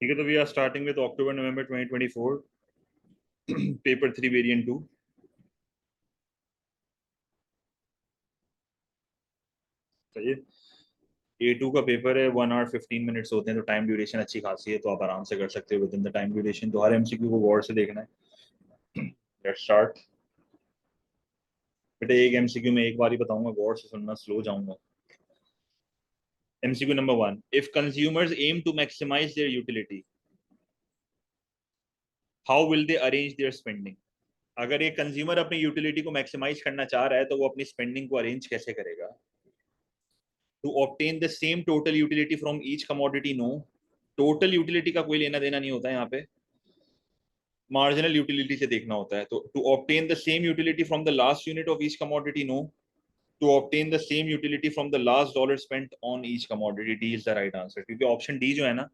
ठीक है, तो we are starting with October November 2024 paper 3 variant 2। सही है। A2 का पेपर है, 1 hour 15 minutes होते हैं, तो टाइम ड्यूरेशन अच्छी खासी है, तो आप आराम से कर सकते हो with in the time duration. तो हर एमसीक्यू को गौर से देखना है। Let's start. बेटा एक एमसीक्यू में एक बार ही बताऊंगा, गौर से सुनना, स्लो जाऊंगा। MCQ number 1, if consumers aim to maximise their utility, how will they arrange their spending. अगर एक कंज्यूमर अपनी यूटिलिटी को मैक्सिमाइज करना चाह रहा है तो वो अपनी स्पेंडिंग को अरेंज कैसे करेगा। To obtain the same total utility from each commodity, no, total utility का कोई लेना देना नहीं होता है यहाँ पे, मार्जिनल यूटिलिटी से देखना होता है। तो to obtain the same utility from the last unit of each commodity, no, to obtain the same utility from the last dollar spent on each commodity, D is the right answer. क्योंकि option D जो है ना,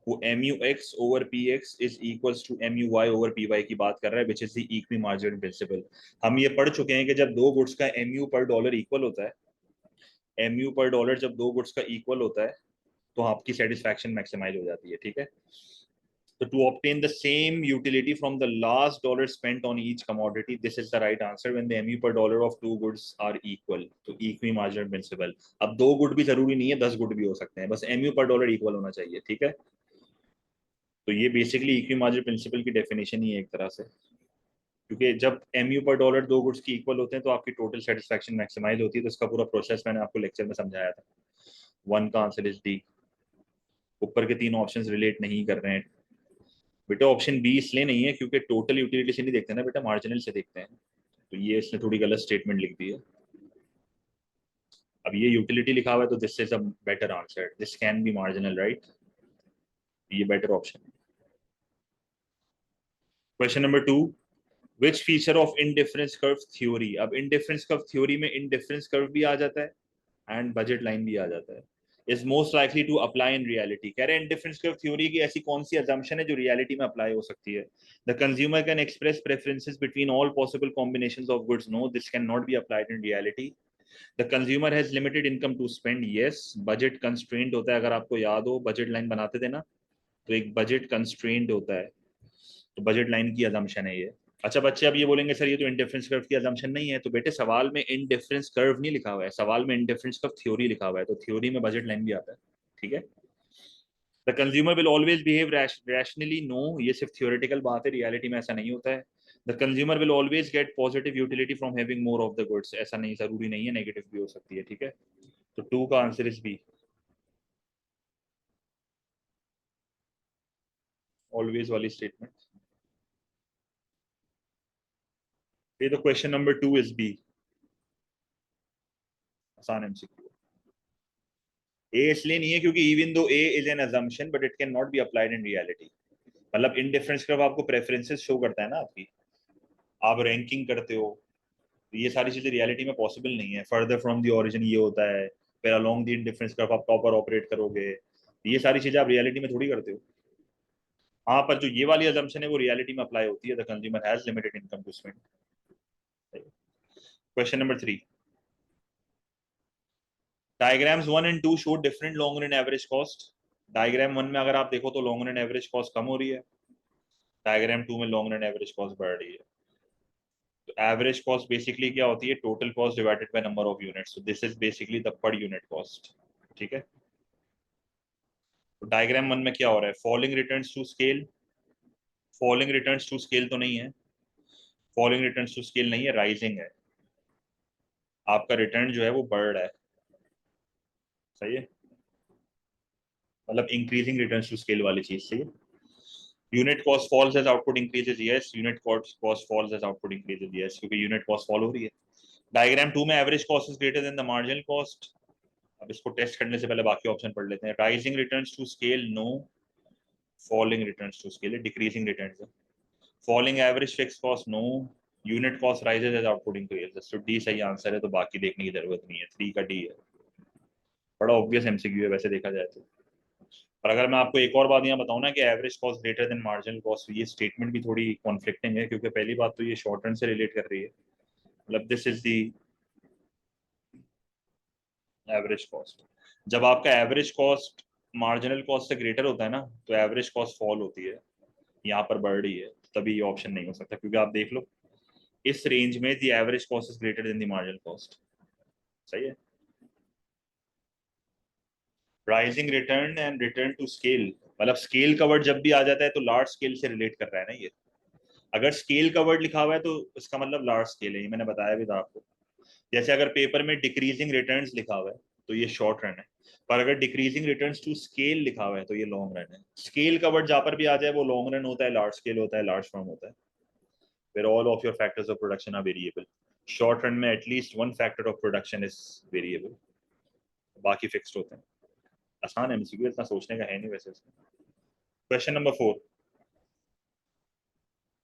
वो MUX over PX is equals to MUY over PY की बात कर रहा है, which is the equi marginal principle. हम ये पढ़ चुके हैं कि जब दो गुड्स का MU पर डॉलर इक्वल होता है, MU पर डॉलर जब दो गुड्स का इक्वल होता है, तो आपकी सेटिस्फैक्शन मैक्सिमाइज हो जाती है। ठीक है, तो to obtain the same utility from the last dollar spent on each commodity, this is the right answer when the MU per dollar of two goods are equal. तो इक्वी मार्जिन प्रिंसिपल। अब दो good भी जरूरी नहीं है, 10 good भी हो सकते हैं, बस MU पर डॉलर इक्वल होना चाहिए। ठीक है, तो ये बेसिकली इक्वी मार्जिन प्रिंसिपल की डेफिनेशन ही है एक तरह से। क्योंकि जब MU पर डॉलर दो गुड्स की इक्वल होते हैं तो आपकी टोटल सेटिस्फैक्शन मैक्सिमाइज होती है। तो इसका पूरा प्रोसेस मैंने आपको लेक्चर में समझाया था। 1 का आंसर इज डी। ऊपर के तीन ऑप्शंस रिलेट नहीं कर रहे हैं बेटा। ऑप्शन बी इसलिए नहीं है क्योंकि टोटल यूटिलिटी से नहीं देखते ना बेटा, मार्जिनल से देखते हैं। तो ये इसने थोड़ी गलत स्टेटमेंट लिख दी है। अब ये यूटिलिटी लिखा हुआ है, तो this is a better answer, this can be marginal, right. ये better option. Question number 2, which feature of indifference curve theory. अब इनडिफरेंस कर्व थ्योरी में इनडिफरेंस कर्व भी आ जाता है एंड बजट लाइन भी आ जाता है। Is most likely to apply in reality. कह रहे हैं इंडिफरेंस कर्व थ्योरी की ऐसी कौन सी अजम्पशन है जो रियलिटी में अप्लाई हो सकती है। The consumer can express preferences between all possible combinations of goods, no, this can not be applied in reality. The consumer has limited income to spend, yes, budget constraint होता है। अगर आपको याद हो, बजट लाइन बनाते थे ना, तो एक बजट कंस्ट्रेंट होता है, तो बजट लाइन की अजम्पशन है ये। अच्छा बच्चे अब ये बोलेंगे सर ये तो इंडिफरेंस कर्व की अजम्पशन नहीं है। तो बेटे सवाल में इंडिफरेंस कर्व नहीं लिखा हुआ है, सवाल में इंडिफरेंस कर्व थ्योरी लिखा हुआ है, तो थ्योरी में बजट लाइन भी आता है। ठीक है, the consumer will always behave rationally, no, ये सिर्फ थ्योरेटिकल बात है, रियलिटी में ऐसा नहीं होता है। The consumer will always get positive utility from having more of the goods, ऐसा नहीं, जरूरी नहीं है, नेगेटिव भी हो सकती है। ठीक है, तो 2 का आंसर इज बी, ऑलवेज वाली स्टेटमेंट। ये तो क्वेश्चन नंबर 2 इज बी, आसान एमसीक्यू। ए इसलिए नहीं है क्योंकि even though A is an assumption but it can not be applied in reality. मतलब इनडिफरेंस कर्व आपको प्रेफरेंसेस शो करता है ना आपकी, आप रैंकिंग करते हो, तो ये सारी चीजें रियलिटी में पॉसिबल नहीं है। फर्दर फ्रॉम द ओरिजिन ये होता है, फिर अलोंग द इनडिफरेंस कर्व आप प्रॉपर ऑपरेट करोगे, तो ये सारी चीजें आप रियलिटी में थोड़ी करते हो। हाँ, पर जो ये वाली अजम्पशन है वो रियलिटी में अप्लाई होती है, the consumer has limited income to spend. Question number 3, diagrams 1 and 2 show different long run average cost. Diagram 1 में अगर आप देखो तो लॉन्ग रन एवरेज कॉस्ट कम हो रही है, डायग्राम 2 में लॉन्ग रन एवरेज कॉस्ट बढ़ रही है। तो एवरेज कॉस्ट बेसिकली क्या होती है, total cost divided by number of units, so this is basically the per unit cost. ठीक है, तो डायग्राम 1 में क्या हो रहा है, falling returns to scale, falling returns to scale तो नहीं है, फॉलिंग रिटर्न्स टू स्केल नहीं है, राइजिंग है। आपका रिटर्न जो है वो बढ़ रहा है, सही है, मतलब इंक्रीजिंग रिटर्न्स टू स्केल वाली चीज। सही है, unit cost falls as output increases, yes, unit cost falls as output increases, yes, क्योंकि यूनिट कॉस्ट फॉल हो रही है। डायग्राम 2 में average cost is greater than the marginal cost. अब इसको टेस्ट करने से पहले बाकी ऑप्शन पढ़ लेते हैं। Rising returns to scale, no, falling returns to scale, decreasing returns है। Falling average fix cost, no, unit cost rises as output increases, तो डी सही आंसर है, तो बाकी देखने की जरूरत नहीं है, 3 का डी है। बड़ा ऑब्वियस एमसीक्यू है वैसे देखा जाए तो। पर अगर मैं आपको एक और बात यहाँ बताऊँ ना कि average cost greater than marginal cost, ये स्टेटमेंट भी थोड़ी कॉन्फ्लिक्टिंग है, क्योंकि पहली बात तो ये शॉर्ट रन से रिलेट कर रही है, मतलब this is the average cost. जब आपका एवरेज कॉस्ट मार्जिनल कॉस्ट से ग्रेटर होता है ना, तो एवरेज कॉस्ट फॉल होती है, यहाँ पर बढ़ रही है, तभी ये ऑप्शन नहीं हो सकता, क्योंकि आप देख लो इस रेंज में the average cost is greater than the marginal cost. सही है। Rising return and return to scale, मतलब स्केल कवर्ड जब भी आ जाता है तो लार्ज स्केल से रिलेट कर रहा है ना ये। अगर स्केल कवर्ड लिखा हुआ है तो इसका मतलब लार्ज स्केल है, ये मैंने बताया भी था आपको। जैसे अगर पेपर में डिक्रीजिंग रिटर्न्स लिखा हुआ है तो ये शॉर्ट रन है, पर अगर डिक्रीजिंग रिटर्न्स टू स्केल लिखा हुआ है तो ये लॉन्ग रन है। स्केल कवर्ड जहां पर भी आ जाए वो लॉन्ग रन होता है, लार्ज स्केल होता है, लार्ज फर्म होता है। फिर all of your factors of production are variable. Short run में at least one factor of production is variable, बाकी फिक्स्ड होते हैं। आसान है एमसीक्यू, इतना सोचने का है नहीं वैसे इसमें। Question number 4,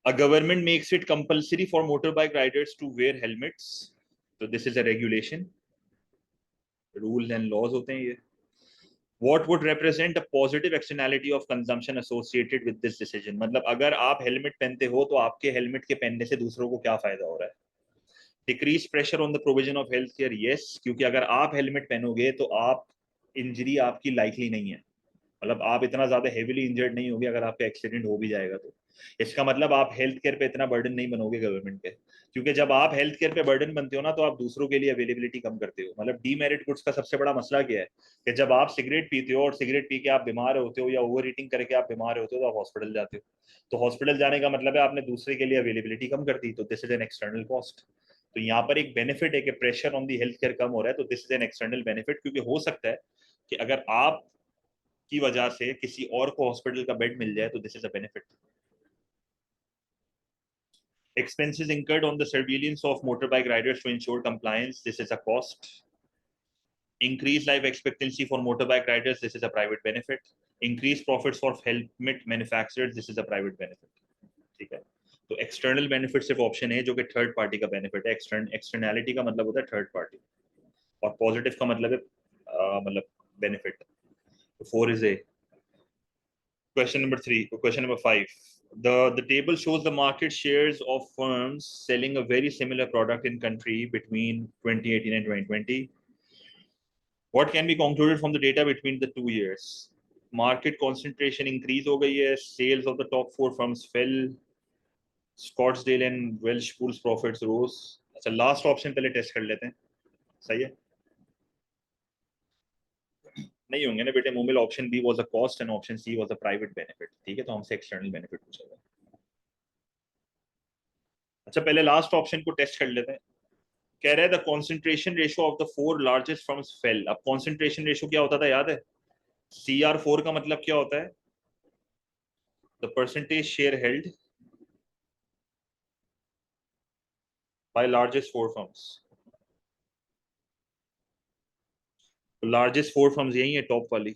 a government makes it compulsory for motorbike riders to wear helmets, so this is a regulation, rules and laws होते हैं ये। What would represent a positive externality of consumption associated with this decision, मतलब अगर आप helmet पहनते हो तो आपके हेलमेट के पहनने से दूसरों को क्या फायदा हो रहा है। Decrease pressure on the provision of health care, yes, क्योंकि अगर आप हेलमेट पहनोगे तो आप इंजरी आपकी लाइकली नहीं है, मतलब आप इतना ज्यादा हेवीली इंजर्ड नहीं होगे अगर आपका एक्सीडेंट हो भी जाएगा तो। इसका मतलब आप हेल्थ केयर पे इतना बर्डन नहीं बनोगे गवर्नमेंट पे, क्योंकि जब आप हेल्थ केयर पे बर्डन बनते हो ना तो आप दूसरों के लिए अवेलेबिलिटी कम करते हो। मतलब डीमेरिट गुड्स का सबसे बड़ा मसला क्या है कि जब आप सिगरेट पीते हो और सिगरेट पी के आप बीमार होते हो या ओवर ईटिंग करके आप बीमार होते हो तो आप हॉस्पिटल जाते हो, तो हॉस्पिटल जाने का मतलब है आपने दूसरे के लिए अवेलेबिलिटी कम कर दी, तो this is an external cost. तो यहाँ पर एक बेनिफिट है कि pressure on the health care कम हो रहा है, तो this is an external benefit, क्योंकि हो सकता है कि अगर आप की वजह से किसी और को हॉस्पिटल का बेड मिल जाए, तो this is a benefit. Expenses incurred on the surveillance of motorbike riders to ensure compliance, this is a cost. Increased life expectancy for motorbike riders, this is a private benefit. Increased profits for helmet manufacturers, this is a private benefit. ठीक है, तो external benefit सिर्फ option है जो कि third party का benefit है। Externality का मतलब होता है थर्ड पार्टी, और पॉजिटिव का मतलब है मतलब benefit. Four is a. Question number 5. The table shows the market shares of firms selling a very similar product in country between 2018 and 2020. What can be concluded from the data between the 2 years? Market concentration increase हो गई है, sales of the top 4 firms fell, Scottsdale and Welsh Pools profits rose. अच्छा, last option पहले test कर लेते हैं। सही है, नहीं होंगे ना बेटे, mobile option B was a cost and option C was a private benefit. ठीक है, तो हमसे एक्सटर्नल बेनिफिट पूछेगा। अच्छा, पहले लास्ट ऑप्शन को टेस्ट कर लेते हैं। कह रहे हैं the concentration ratio of the 4 largest firms fail. अब कॉन्सेंट्रेशन रेशियो क्या होता था याद है? CR4 का मतलब क्या होता है? The percentage share held by largest 4 firms. Largest 4 firms यही है, टॉप वाली।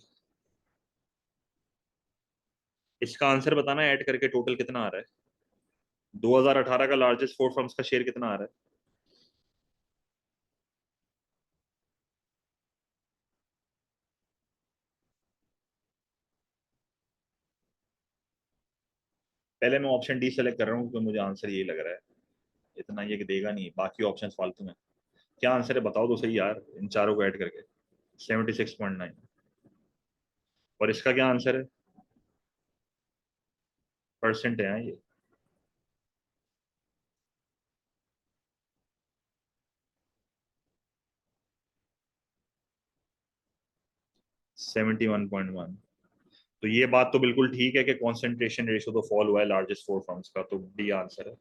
इसका आंसर बताना ऐड करके टोटल कितना आ रहा है। 2018 का लार्जेस्ट 4 फर्म्स का शेयर कितना आ रहा है? पहले मैं ऑप्शन डी सेलेक्ट कर रहा हूँ क्योंकि मुझे आंसर यही लग रहा है, इतना ये देगा नहीं, बाकी ऑप्शन फालतू में। क्या आंसर है बताओ तो सही यार, इन चारों को ऐड करके। 76.9। और इसका क्या आंसर है? परसेंट है ये। 71.1। तो ये बात तो बिल्कुल ठीक है कि कंसंट्रेशन रेशियो तो फॉल हुआ है लार्जेस्ट 4 फर्म्स का, तो डी आंसर है।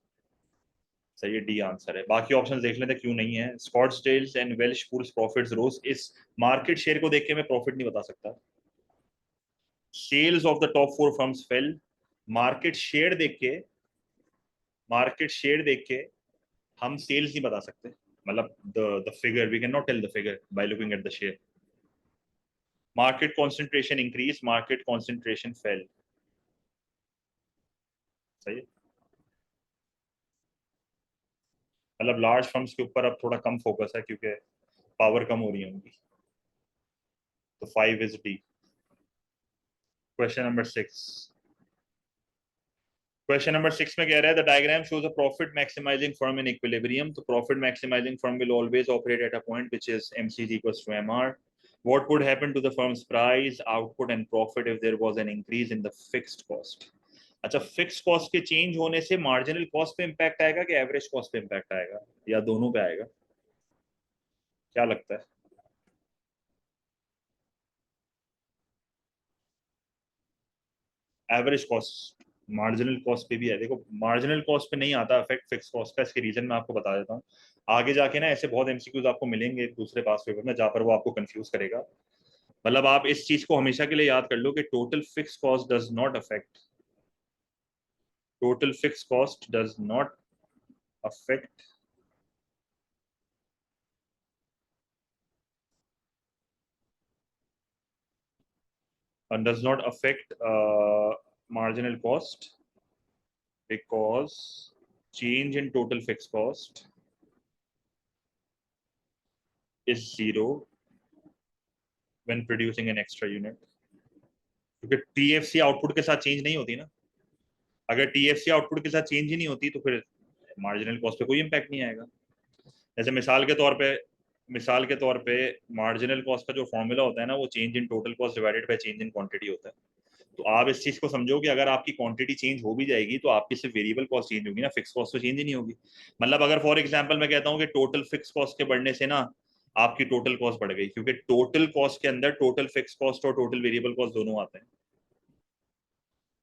सही है, डी आंसर है। बाकी ऑप्शंस देख लेते हैं क्यों नहीं है। स्कॉट्सडेल्स एंड वेल्श पूल्स प्रॉफिट्स रोज, इस मार्केट शेयर को देख के मैं प्रॉफिट नहीं बता सकता। Sales of the top 4 firms fell, market share देख के, मार्केट शेयर देख के हम सेल्स नहीं बता सकते, मतलब the figure we can not tell the figure by looking at the share. Market concentration increase, market concentration fell. सही है, मतलब लार्ज फर्म्स के ऊपर अब थोड़ा कम फोकस है क्योंकि पावर कम हो रही है उनकी। तो 5 is D. Question number 6। Question number 6 में कह रहा है the diagram shows a profit maximising firm in equilibrium. तो profit maximising firm will always operate at a point which is MCG equals to MR। What would happen to the firm's price, output and profit if there was an increase in the fixed cost? अच्छा, fix cost के change होने से marginal cost पे impact आएगा कि average cost पे impact आएगा, या दोनों पे आएगा? क्या लगता है? एवरेज कॉस्ट मार्जिनल कॉस्ट पे भी है। देखो, मार्जिनल कॉस्ट पे नहीं आता इफेक्ट फिक्स कॉस्ट का। इसके रीजन मैं आपको बता देता हूँ। आगे जाके ना ऐसे बहुत एमसीक्यूज आपको मिलेंगे दूसरे पास पेपर में जहां पर वो आपको कंफ्यूज करेगा। मतलब आप इस चीज को हमेशा के लिए याद कर लो कि total fixed cost does not affect marginal cost, because change in total fixed cost is zero when producing an extra unit. क्योंकि टीएफसी आउटपुट के साथ चेंज नहीं होती ना। अगर टीएफसी आउटपुट के साथ चेंज ही नहीं होती तो फिर मार्जिनल कॉस्ट पे कोई इम्पैक्ट नहीं आएगा। जैसे मिसाल के तौर पे मार्जिनल कॉस्ट का जो फॉर्मूला होता है ना, वो change in total cost divided by change in quantity होता है। तो आप इस चीज को समझो कि अगर आपकी क्वांटिटी चेंज हो भी जाएगी तो आपकी सिर्फ वेरिएबल कॉस्ट चेंज होगी ना, फिक्स कॉस्ट तो चेंज ही नहीं होगी। मतलब अगर फॉर एग्जांपल मैं कहता हूँ कि टोटल फिक्स कॉस्ट के बढ़ने से ना आपकी टोटल कॉस्ट बढ़ गई, क्योंकि टोटल कॉस्ट के अंदर टोटल फिक्स कॉस्ट और टोटल वेरिएबल कॉस्ट दोनों आते हैं।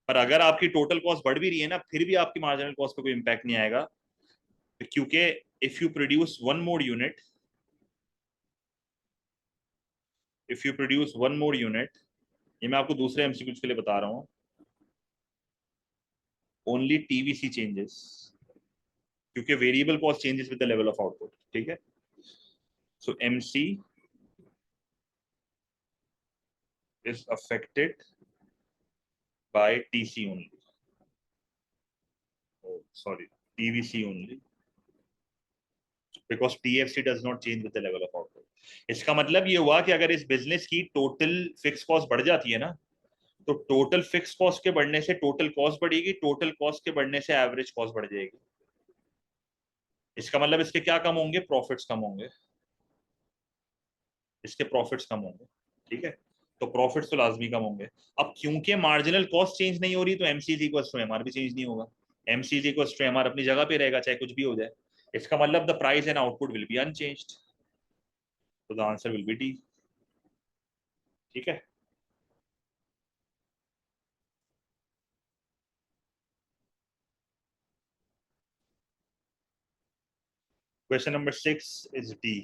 पर अगर आपकी टोटल कॉस्ट बढ़ भी रही है ना, फिर भी आपकी मार्जिनल कॉस्ट पे कोई इंपैक्ट नहीं आएगा, क्योंकि if you produce one more unit if you produce one more unit ये मैं आपको दूसरे एमसीक्यू के लिए बता रहा हूँ, ओनली टीवीसी चेंजेस, क्योंकि variable cost changes with the level of output. ठीक है, सो MC is affected by TC only, sorry TVC only, because TFC does not change with the level of output. इसका मतलब ये हुआ कि अगर इस बिजनेस की टोटल फिक्स कॉस्ट बढ़ जाती है ना, तो टोटल फिक्स कॉस्ट के बढ़ने से टोटल कॉस्ट बढ़ेगी, टोटल कॉस्ट के बढ़ने से एवरेज कॉस्ट बढ़ जाएगी। इसका मतलब इसके क्या कम होंगे? प्रॉफिट्स कम होंगे, इसके प्रॉफिट्स कम होंगे। ठीक है, तो प्रॉफिट्स तो लाजमी कम होंगे। अब क्योंकि मार्जिनल कॉस्ट चेंज नहीं हो रही, तो MC is equal to MR भी चेंज नहीं होगा। MC is equal to MR अपनी जगह पे रहेगा, चाहे कुछ भी हो जाए। इसका मतलब the price and output will be unchanged, तो the answer will be D. ठीक है, क्वेश्चन नंबर 6 इज डी।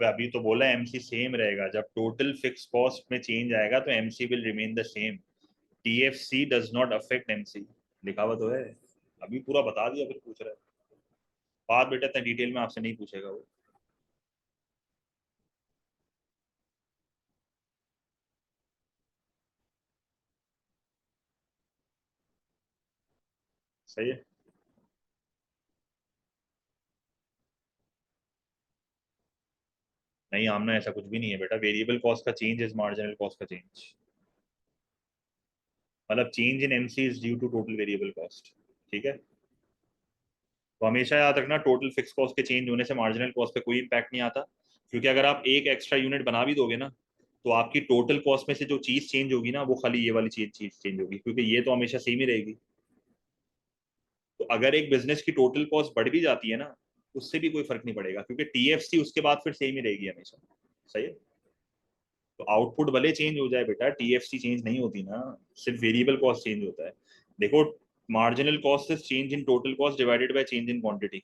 अभी तो बोला एमसी सेम रहेगा, जब टोटल फिक्स कॉस्ट में चेंज आएगा तो MC will remain the same. TFC does not affect MC, लिखा हुआ तो है। अभी पूरा बता दिया फिर पूछ रहा है। बात बेटा इतना डिटेल में आपसे नहीं पूछेगा वो। सही है। नहीं, आमना ऐसा कुछ भी नहीं है बेटा। वेरिएबल कॉस्ट का चेंज इज मार्जिनल कॉस्ट का चेंज। मतलब change in MC is due to total variable cost. ठीक है, तो हमेशा याद रखना, टोटल फिक्स कॉस्ट के चेंज होने से मार्जिनल कॉस्ट पे कोई इम्पैक्ट नहीं आता। क्योंकि अगर आप एक एक्स्ट्रा यूनिट बना भी दोगे ना, तो आपकी टोटल कॉस्ट में से जो चीज चेंज होगी ना, वो खाली ये वाली चीज चेंज होगी, क्योंकि ये तो हमेशा सेम ही रहेगी। तो अगर एक बिजनेस की टोटल कॉस्ट बढ़ भी जाती है ना, उससे भी कोई फर्क नहीं पड़ेगा, क्योंकि टीएफसी उसके बाद फिर सेम ही रहेगी हमेशा। सही है, तो आउटपुट भले चेंज हो जाए बेटा, टीएफसी चेंज नहीं होती ना, सिर्फ वेरिएबल कॉस्ट चेंज होता है। देखो, marginal cost is change in total cost divided by change in quantity.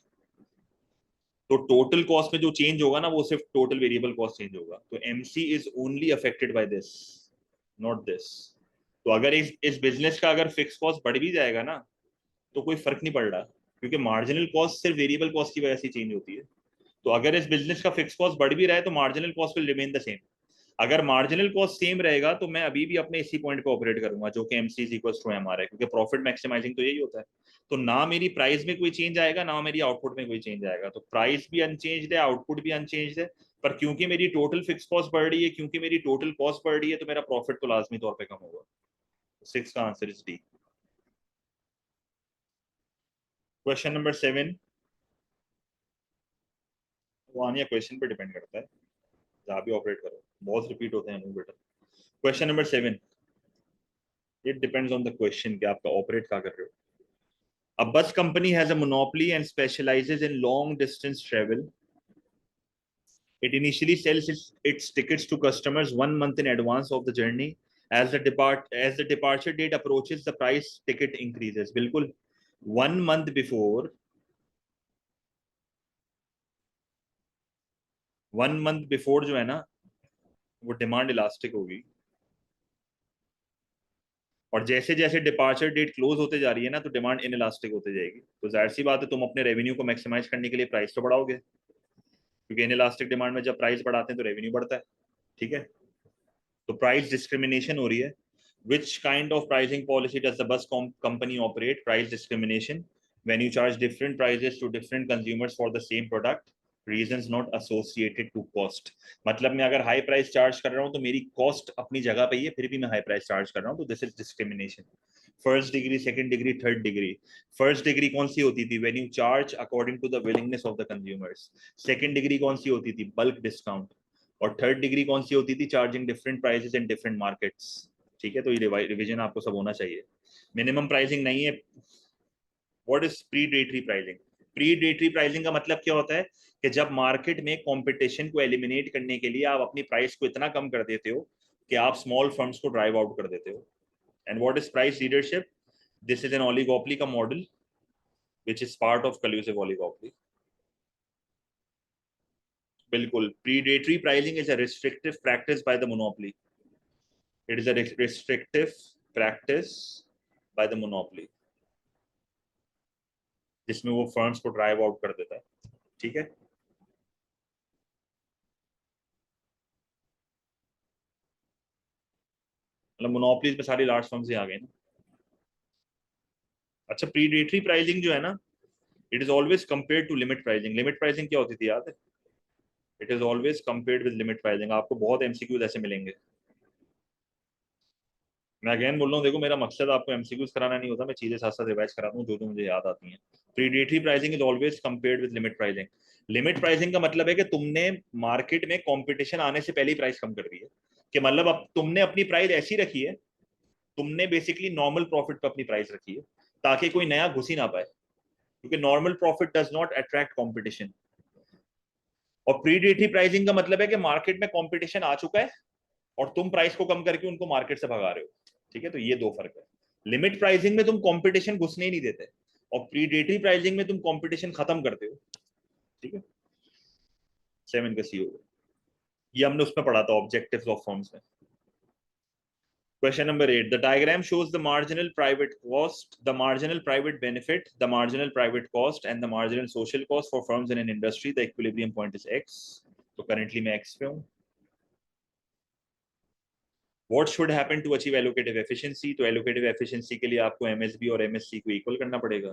तो टोटल कॉस्ट में जो चेंज होगा ना, वो सिर्फ टोटल वेरिएबल कॉस्ट चेंज होगा। तो MC is only affected by this, not this. तो अगर इस बिजनेस का अगर फिक्स कॉस्ट बढ़ भी जाएगा ना, तो कोई फर्क नहीं पड़ रहा, क्योंकि मार्जिनल कॉस्ट सिर्फ वेरिएबल कॉस्ट की वजह से चेंज होती है। तो अगर इस बिजनेस का फिक्स कॉस्ट बढ़ भी रहा है तो marginal cost will remain the same. अगर मार्जिनल कॉस्ट सेम रहेगा तो मैं अभी भी अपने इसी पॉइंट पे ऑपरेट करूंगा, जो कि MC is equal to MR है, क्योंकि प्रॉफिट मैक्सिमाइजिंग तो यही होता है। तो ना मेरी प्राइस में कोई चेंज आएगा, ना मेरी आउटपुट में कोई चेंज आएगा। तो प्राइस भी अनचेंज है, आउटपुट भी अनचेंज है। पर क्योंकि मेरी टोटल फिक्स कॉस्ट बढ़ रही है, क्योंकि मेरी टोटल कॉस्ट बढ़ रही है, तो मेरा प्रॉफिट तो लाजमी तौर पर कम होगा। 6 का answer is D. Question number 7, वो आने क्वेश्चन पे डिपेंड करता है, जहाँ भी ऑपरेट करो बहुत रिपीट होते हैं बेटा। Question number 7, it depends on the question कि आपका ऑपरेट क्या कर रहे हो। A bus company has a monopoly and specializes in long distance travel. It initially sells its tickets to customers 1 month in advance of the journey. As the departure date approaches, the price ticket increases. बिल्कुल 1 month before, 1 month before जो है ना, वो demand elastic होगी, और जैसे जैसे departure date close होते जा रही है ना, तो डिमांड इन इलास्टिक होते जाएगी। तो जाहिर सी बात है, तुम अपने रेवेन्यू को मैक्सिमाइज करने के लिए प्राइस तो बढ़ाओगे, क्योंकि इन इलास्टिक डिमांड में जब प्राइस बढ़ाते हैं तो रेवेन्यू बढ़ता है। ठीक है, तो प्राइस डिस्क्रिमिनेशन हो रही है। Which kind of pricing policy does the bus company operate? Price discrimination, when you charge different prices to different consumers for the same product. Reasons not associated to cost. मतलब मैं अगर high price charge कर रहा हूँ तो मेरी cost अपनी जगह पे ही है, फिर भी मैं हाई प्राइस चार्ज कर रहा हूँ, तो this is discrimination. First degree, second degree, third degree. First degree कौन सी होती थी? When you charge according to the willingness of the consumers. Second degree कौन सी होती थी? Bulk discount. और थर्ड डिग्री कौन सी होती थी? Charging different prices in different markets. ठीक है, तो ये रिविजन आपको सब होना चाहिए। मिनिमम प्राइसिंग नहीं है। What is predatory pricing? Predatory pricing का मतलब क्या होता है कि जब मार्केट में कंपटीशन को एलिमिनेट करने के लिए आप अपनी प्राइस को इतना कम कर देते हो कि आप स्मॉल फर्म्स को ड्राइव आउट कर देते हो। And what is price leadership? This is an oligopoly का model which is part of collusive oligopoly. बिल्कुल, predatory pricing is a restrictive practice by the monopoly. It is a restrictive practice by the monopoly, जिसमें वो firms को drive out कर देता है। ठीक है, मतलब मोनोपोलीज में सारी लार्ज फर्म्स ही आ गए ना। अच्छा, प्रीडेटरी प्राइसिंग जो है ना, it is always compared to limit pricing. Limit pricing क्या होती थी याद है? It is always compared with limit pricing. आपको बहुत एमसीक्यूज ऐसे मिलेंगे। मैं अगेन बोल रहा हूँ, देखो मेरा मकसद आपको एमसीक्यूज कराना नहीं होता, मैं चीजें साथ साथ रिवाइज कराता हूँ जो जो मुझे याद आती हैं। Predatory pricing is always compared with limit pricing. Limit pricing का मतलब है कि तुमने मार्केट में कंपटीशन आने से पहले ही प्राइस कम कर दी है, कि मतलब अब तुमने अपनी प्राइस ऐसी रखी है, तुमने बेसिकली नॉर्मल प्रॉफिट पर अपनी प्राइस रखी है, ताकि कोई नया घुस ही ना पाए, क्योंकि normal profit does not attract competition. और प्रीडेटरी प्राइसिंग का मतलब है कि मार्केट में कंपटीशन आ चुका है और तुम प्राइस को कम करके उनको मार्केट से भगा रहे हो। ठीक है, तो ये दो फर्क है। लिमिट प्राइसिंग में तुम कंपटीशन घुसने ही नहीं देते, और प्रीडेटरी प्राइसिंग में तुम कंपटीशन खत्म करते हो। ठीक है, 7 का सी होगा। ये हमने उसमें पढ़ा था, ऑब्जेक्टिव्स ऑफ फर्म्स में। Question number 8. The diagram shows the marginal private cost, the marginal private benefit, the marginal private cost, and the marginal social cost for firms in an industry. The equilibrium point is X. So currently मैं X पे हूँ. What should happen to achieve allocative efficiency? तो allocative efficiency के लिए आपको MSB और MSC को equal करना पड़ेगा।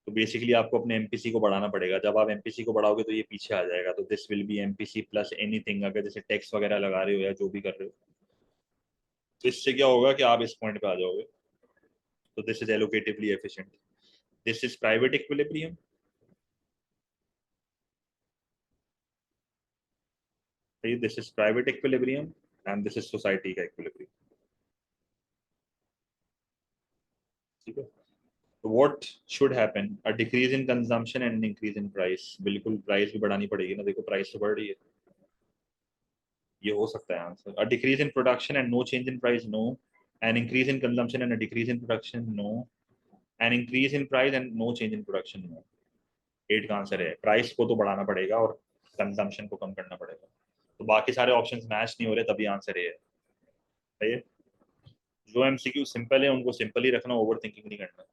तो बेसिकली आपको अपने MPC को बढ़ाना पड़ेगा। जब आप MPC को बढ़ाओगे तो ये पीछे आ जाएगा। तो this will be MPC plus anything, अगर जैसे टैक्स वगैरह लगा रहे हो या जो भी कर रहे हो, तो इससे क्या होगा कि आप इस पॉइंट पे आ जाओगे। So this is allocatively efficient. This is private equilibrium. This is private equilibrium, and this is society का equilibrium. ठीक है, तो what should happen? A decrease in consumption and an increase in price. बिल्कुल price भी बढ़ानी पड़ेगी ना, देखो प्राइस तो बढ़ रही है, ये हो सकता है answer. A decrease in production and no change in price, no. An increase in consumption and a decrease in production, no. An increase in price and no change in production, no. 8 का answer है, price को तो बढ़ाना पड़ेगा और consumption को कम करना पड़ेगा। तो बाकी सारे ऑप्शंस मैच नहीं हो रहे, तभी आंसर है। सही है, जो एमसीक्यू सिंपल है उनको सिंपल ही रखना, ओवर थिंकिंग नहीं करना।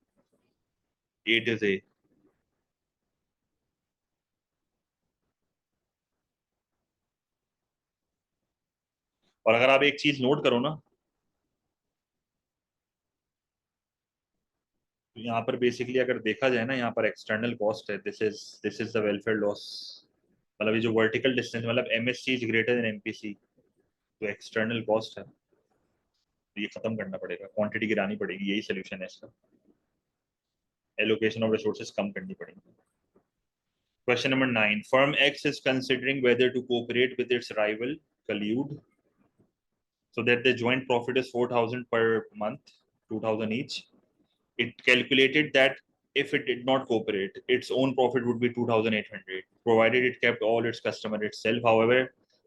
8 इज ए। और अगर आप एक चीज नोट करो ना, तो यहाँ पर बेसिकली अगर देखा जाए ना, यहाँ पर एक्सटर्नल कॉस्ट है, this is the welfare loss. मतलब ये जो वर्टिकल डिस्टेंस, मतलब MSc is greater then MPC, तो एक्सटर्नल कॉस्ट है, तो ये खत्म करना पड़ेगा, क्वांटिटी गिरानी पड़ेगी, यही सोल्यूशन है इसका। एलोकेशन ऑफ रिसोर्सेज कम करनी पड़ेगी। Question number 9. Firm X is considering whether to cooperate with its rival, Collude, so that the joint profit is 4,000 per month, 2,000 each. It calculated that if it did not cooperate, its own profit would be 2,800, provided it kept all its customer itself. However,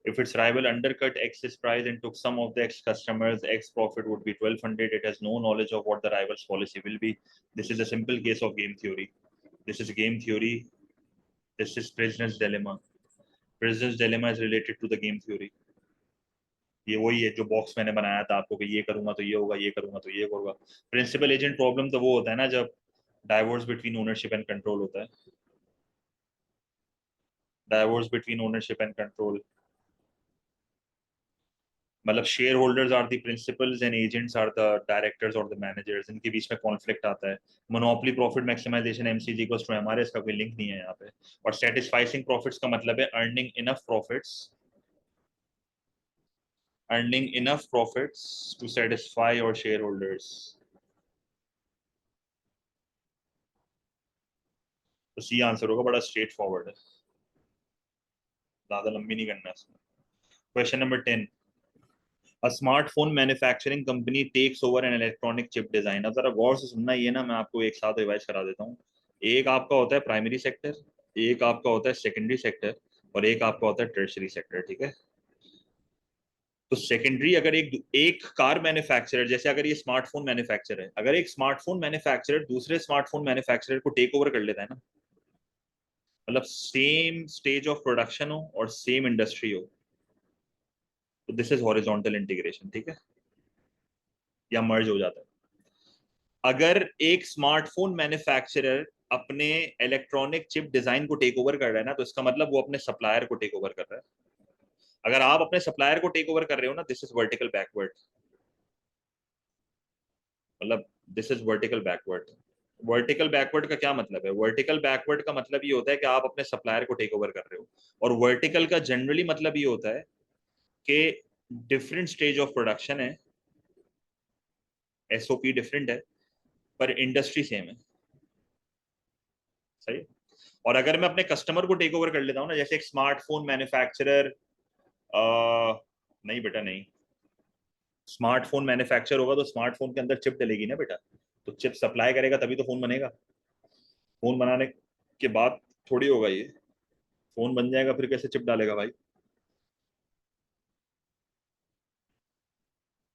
if its rival undercut X's price and took some of the X customers, X profit would be 1,200. It has no knowledge of what the rival's policy will be. This is a simple case of game theory. This is game theory. This is prisoner's dilemma. Prisoner's dilemma is related to the game theory. ये वही है जो box मैंने बनाया था आपको कि ये करूंगा तो ये होगा, ये करूंगा तो ये होगा। प्रिंसिपल एजेंट प्रॉब्लम तो वो होता है ना जब divorce between ownership and control होता है। Divorce between ownership and control मतलब share holders are the principals and agents are the directors और द मैनेजर्स, इनके बीच में कॉन्फ्लिक्ट आता है। Monopoly profit maximisation MCG equals to MRS का कोई लिंक नहीं है यहाँ पे। और सेटिस्फाइंग प्रॉफिट्स का मतलब है earning enough profits, earning enough profits to satisfy your shareholders. तो सी आंसर होगा, बड़ा स्ट्रेट फॉरवर्ड है, ज्यादा लंबी नहीं करना इसमें। Question number 10. A smartphone manufacturing company takes over an electronic chip design. अब जरा गौर से सुनना, ये ना मैं आपको एक साथ रिवाइज करा देता हूँ। एक आपका होता है प्राइमरी सेक्टर, एक आपका होता है सेकेंडरी सेक्टर, और एक आपका होता है टर्शरी सेक्टर, ठीक है। तो सेकेंडरी अगर एक कार मैन्युफैक्चरर, जैसे अगर ये स्मार्टफोन मैन्युफैक्चरर है, अगर एक स्मार्टफोन मैन्युफैक्चरर दूसरे स्मार्टफोन मैन्युफैक्चरर को टेक ओवर कर लेता है ना, मतलब सेम स्टेज ऑफ प्रोडक्शन हो और सेम इंडस्ट्री हो, तो दिस इज हॉरिजॉन्टल इंटीग्रेशन, ठीक है, या मर्ज हो जाता है। अगर एक स्मार्टफोन मैन्युफैक्चरर अपने इलेक्ट्रॉनिक चिप डिजाइन को टेक ओवर कर रहा है ना, तो इसका मतलब वो अपने सप्लायर को टेक ओवर कर रहा है। अगर आप अपने सप्लायर को टेक ओवर कर रहे हो ना, दिस इज वर्टिकल बैकवर्ड, मतलब this is vertical backward. Vertical backward का क्या मतलब है? वर्टिकल बैकवर्ड का मतलब ये होता है कि आप अपने सप्लायर को टेक ओवर कर रहे हो, और वर्टिकल का जनरली मतलब ये होता है कि डिफरेंट स्टेज ऑफ प्रोडक्शन है, एसओपी डिफरेंट है, पर इंडस्ट्री सेम है, सही। और अगर मैं अपने कस्टमर को टेक ओवर कर लेता हूँ ना, जैसे एक स्मार्टफोन मैन्युफैक्चरर, नहीं बेटा नहीं, स्मार्टफोन मैन्युफैक्चर होगा तो स्मार्टफोन के अंदर चिप डलेगी ना बेटा, तो चिप सप्लाई करेगा तभी तो फोन बनेगा। फोन बनाने के बाद थोड़ी होगा ये, फोन बन जाएगा फिर कैसे चिप डालेगा भाई।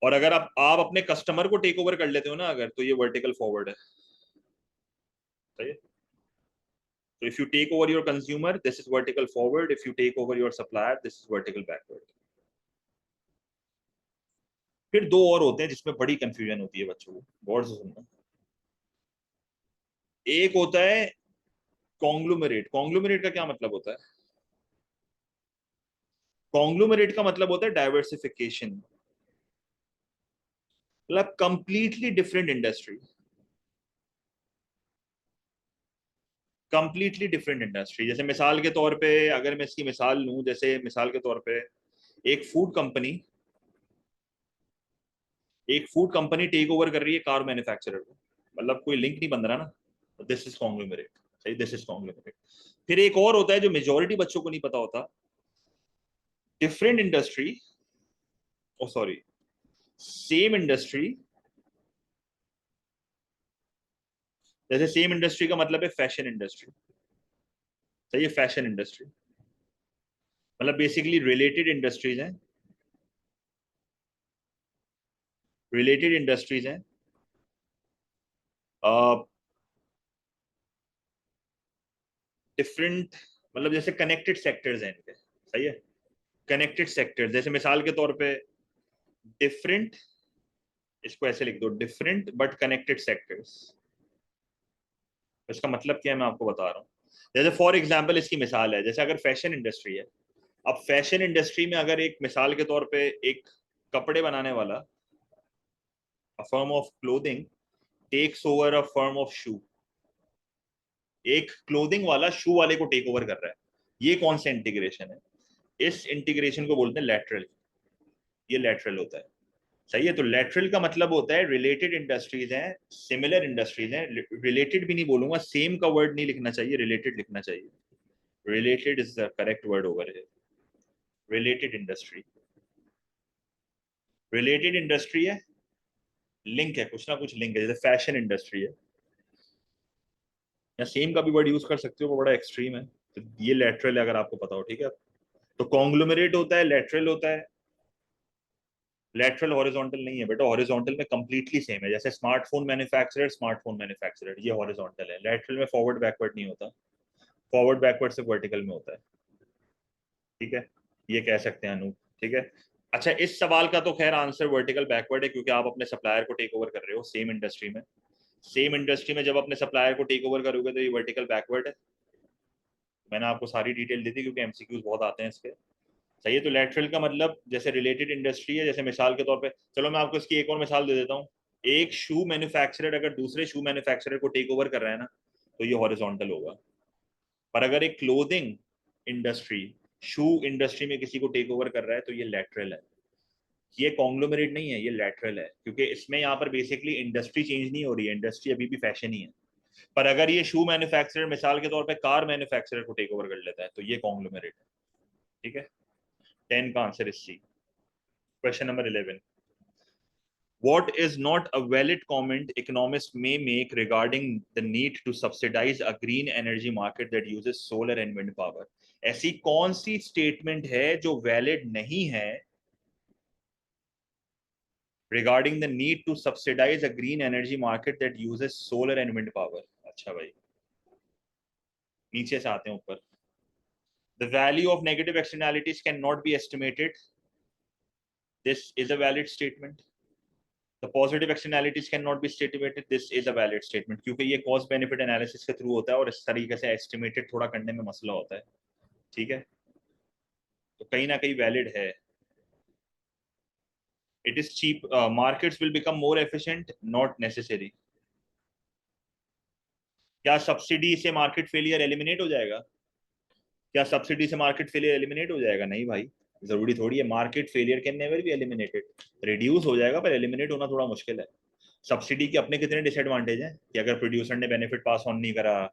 और अगर आप अपने कस्टमर को टेक ओवर कर लेते हो ना अगर, तो ये वर्टिकल फॉरवर्ड है, सही है। So if you take over your consumer, this is vertical forward. If you take over your supplier, this is vertical backward. फिर दो और होते हैं जिसमें बड़ी कंफ्यूजन होती है बच्चों को, गौर से सुनना। एक होता है कॉन्ग्लोमरेट। कॉन्ग्लोमरेट का क्या मतलब होता है? कॉन्ग्लोमरेट का मतलब होता है डाइवर्सिफिकेशन, मतलब completely different industry, completely different industry. जैसे मिसाल के तौर पे अगर मैं इसकी मिसाल लूं, जैसे मिसाल के तौर पे एक फूड कंपनी, एक फूड कंपनी टेक ओवर कर रही है कार मैन्युफैक्चरर को, मतलब कोई लिंक नहीं बन रहा ना, दिस इज कॉन्ग्लोमरेट, सही, दिस इज कॉन्ग्लोमरेट। फिर एक और होता है जो मेजोरिटी बच्चों को नहीं पता होता, डिफरेंट इंडस्ट्री, ओ सॉरी, सेम इंडस्ट्री। जैसे सेम इंडस्ट्री का मतलब है फैशन इंडस्ट्री, सही है, फैशन इंडस्ट्री मतलब बेसिकली रिलेटेड इंडस्ट्रीज हैं, रिलेटेड इंडस्ट्रीज हैं, डिफरेंट, मतलब जैसे कनेक्टेड सेक्टर्स हैं इनके, सही है, कनेक्टेड सेक्टर्स। जैसे मिसाल के तौर पे डिफरेंट, इसको ऐसे लिख दो, डिफरेंट बट कनेक्टेड सेक्टर्स। इसका मतलब क्या है मैं आपको बता रहा हूँ। जैसे फॉर एग्जाम्पल इसकी मिसाल है, जैसे अगर फैशन इंडस्ट्री है, अब फैशन इंडस्ट्री में अगर एक मिसाल के तौर पे एक कपड़े बनाने वाला, a firm of clothing takes over a firm of shoe, एक क्लोथिंग वाला शू वाले को टेक ओवर कर रहा है, ये कौन सा इंटीग्रेशन है? इस इंटीग्रेशन को बोलते हैं लैटरल, ये लैटरल होता है। सही है। तो लेटरल का मतलब होता है रिलेटेड इंडस्ट्रीज हैं, सिमिलर इंडस्ट्रीज हैं। रिलेटेड भी नहीं बोलूंगा, सेम का वर्ड नहीं लिखना चाहिए, रिलेटेड लिखना चाहिए। Related is the correct word over here. Related industry, related industry है, लिंक है, कुछ ना कुछ लिंक है, जैसे फैशन इंडस्ट्री है। या सेम का भी वर्ड यूज कर सकते हो, वो बड़ा एक्सट्रीम है। तो ये लेटरल है अगर आपको पता हो, ठीक है। तो कॉन्ग्लोमरेट होता है, लेटरल होता है। लेटरल हॉरिजॉन्टल नहीं है बेटा, हॉरिजॉन्टल में कंप्लीटली सेम है। जैसे स्मार्टफोन मैन्युफैक्चरर ये हॉरिजॉन्टल है, लेटरल में फॉरवर्ड बैकवर्ड नहीं होता। फॉरवर्ड बैकवर्ड सिर्फ वर्टिकल में होता है, ठीक है। ये कह सकते हैं अनूप, ठीक है। अच्छा, इस सवाल का तो खैर आंसर वर्टिकल बैकवर्ड है, क्योंकि आप अपने सप्लायर को टेक ओवर कर रहे हो सेम इंडस्ट्री में। सेम इंडस्ट्री में जब अपने सप्लायर को टेक ओवर करोगे तो ये वर्टिकल बैकवर्ड है। मैंने आपको सारी डिटेल दी थी, क्योंकि एमसीक्यूज बहुत आते हैं इसके। सही है। तो लेटरल का मतलब जैसे रिलेटेड इंडस्ट्री है, जैसे मिसाल के तौर पे, चलो मैं आपको इसकी एक और मिसाल दे देता हूँ। एक शू मैन्युफैक्चरर अगर दूसरे शू मैन्युफैक्चरर को टेक ओवर कर रहा है ना, तो ये हॉरिजॉन्टल होगा। पर अगर एक क्लोथिंग इंडस्ट्री शू इंडस्ट्री में किसी को टेक ओवर कर रहा है, तो ये लेटरल है। ये कॉन्ग्लोमरेट नहीं है, ये लेटरल है, क्योंकि इसमें यहाँ पर बेसिकली इंडस्ट्री चेंज नहीं हो रही है, इंडस्ट्री अभी भी फैशन ही है। पर अगर ये शू मैन्युफैक्चरर मिसाल के तौर पे कार मैन्युफैक्चरर को टेक ओवर कर लेता है, तो ये कॉन्ग्लोमरेट है, ठीक है। 10 का आंसर इस C. Question number 11, what is not a valid comment economists may make regarding the need to subsidize a green energy market that uses solar and wind power? ऐसी कौन सी स्टेटमेंट है जो वैलिड नहीं है regarding the need to subsidize a green energy market that uses solar and wind power? अच्छा भाई, नीचे से आते हैं ऊपर। The value of negative externalities cannot be estimated. This is a valid statement. The positive externalities cannot be estimated. This is a valid statement, क्योंकि ये cost benefit analysis के थ्रू होता है और इस तरीके से एस्टिमेटेड थोड़ा करने में मसला होता है, ठीक है। तो कहीं ना कहीं वैलिड है। It is cheap, markets will become more efficient, not necessary. क्या सब्सिडी से मार्केट फेलियर एलिमिनेट हो जाएगा? क्या सब्सिडी से मार्केट फेलियर एलिमिनेट हो जाएगा? नहीं भाई, जरूरी थोड़ी है। Market failure can never be eliminated. Reduce हो जाएगा, पर एलिमिनेट होना थोड़ा मुश्किल है। सब्सिडी के अपने कितने डिसएडवांटेज हैं कि अगर प्रोड्यूसर ने बेनिफिट पास ऑन नहीं करा,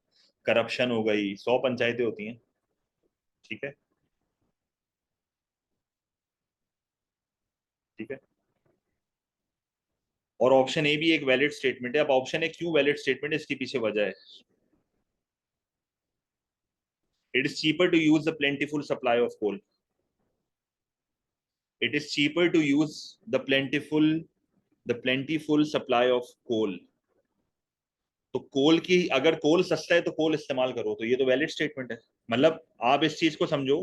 करप्शन हो गई, 100 पंचायतें होती हैं, ठीक है, ठीक है। और ऑप्शन ए भी एक वैलिड स्टेटमेंट है। अब ऑप्शन ए क्यों वैलिड स्टेटमेंट है, इसके पीछे वजह है। It is cheaper to use the plentiful supply of coal. It is cheaper to use the plentiful supply of coal. तो कोल की, अगर कोल सस्ता है तो कोल इस्तेमाल करो, तो ये तो वैलिड स्टेटमेंट है। मतलब आप इस चीज को समझो,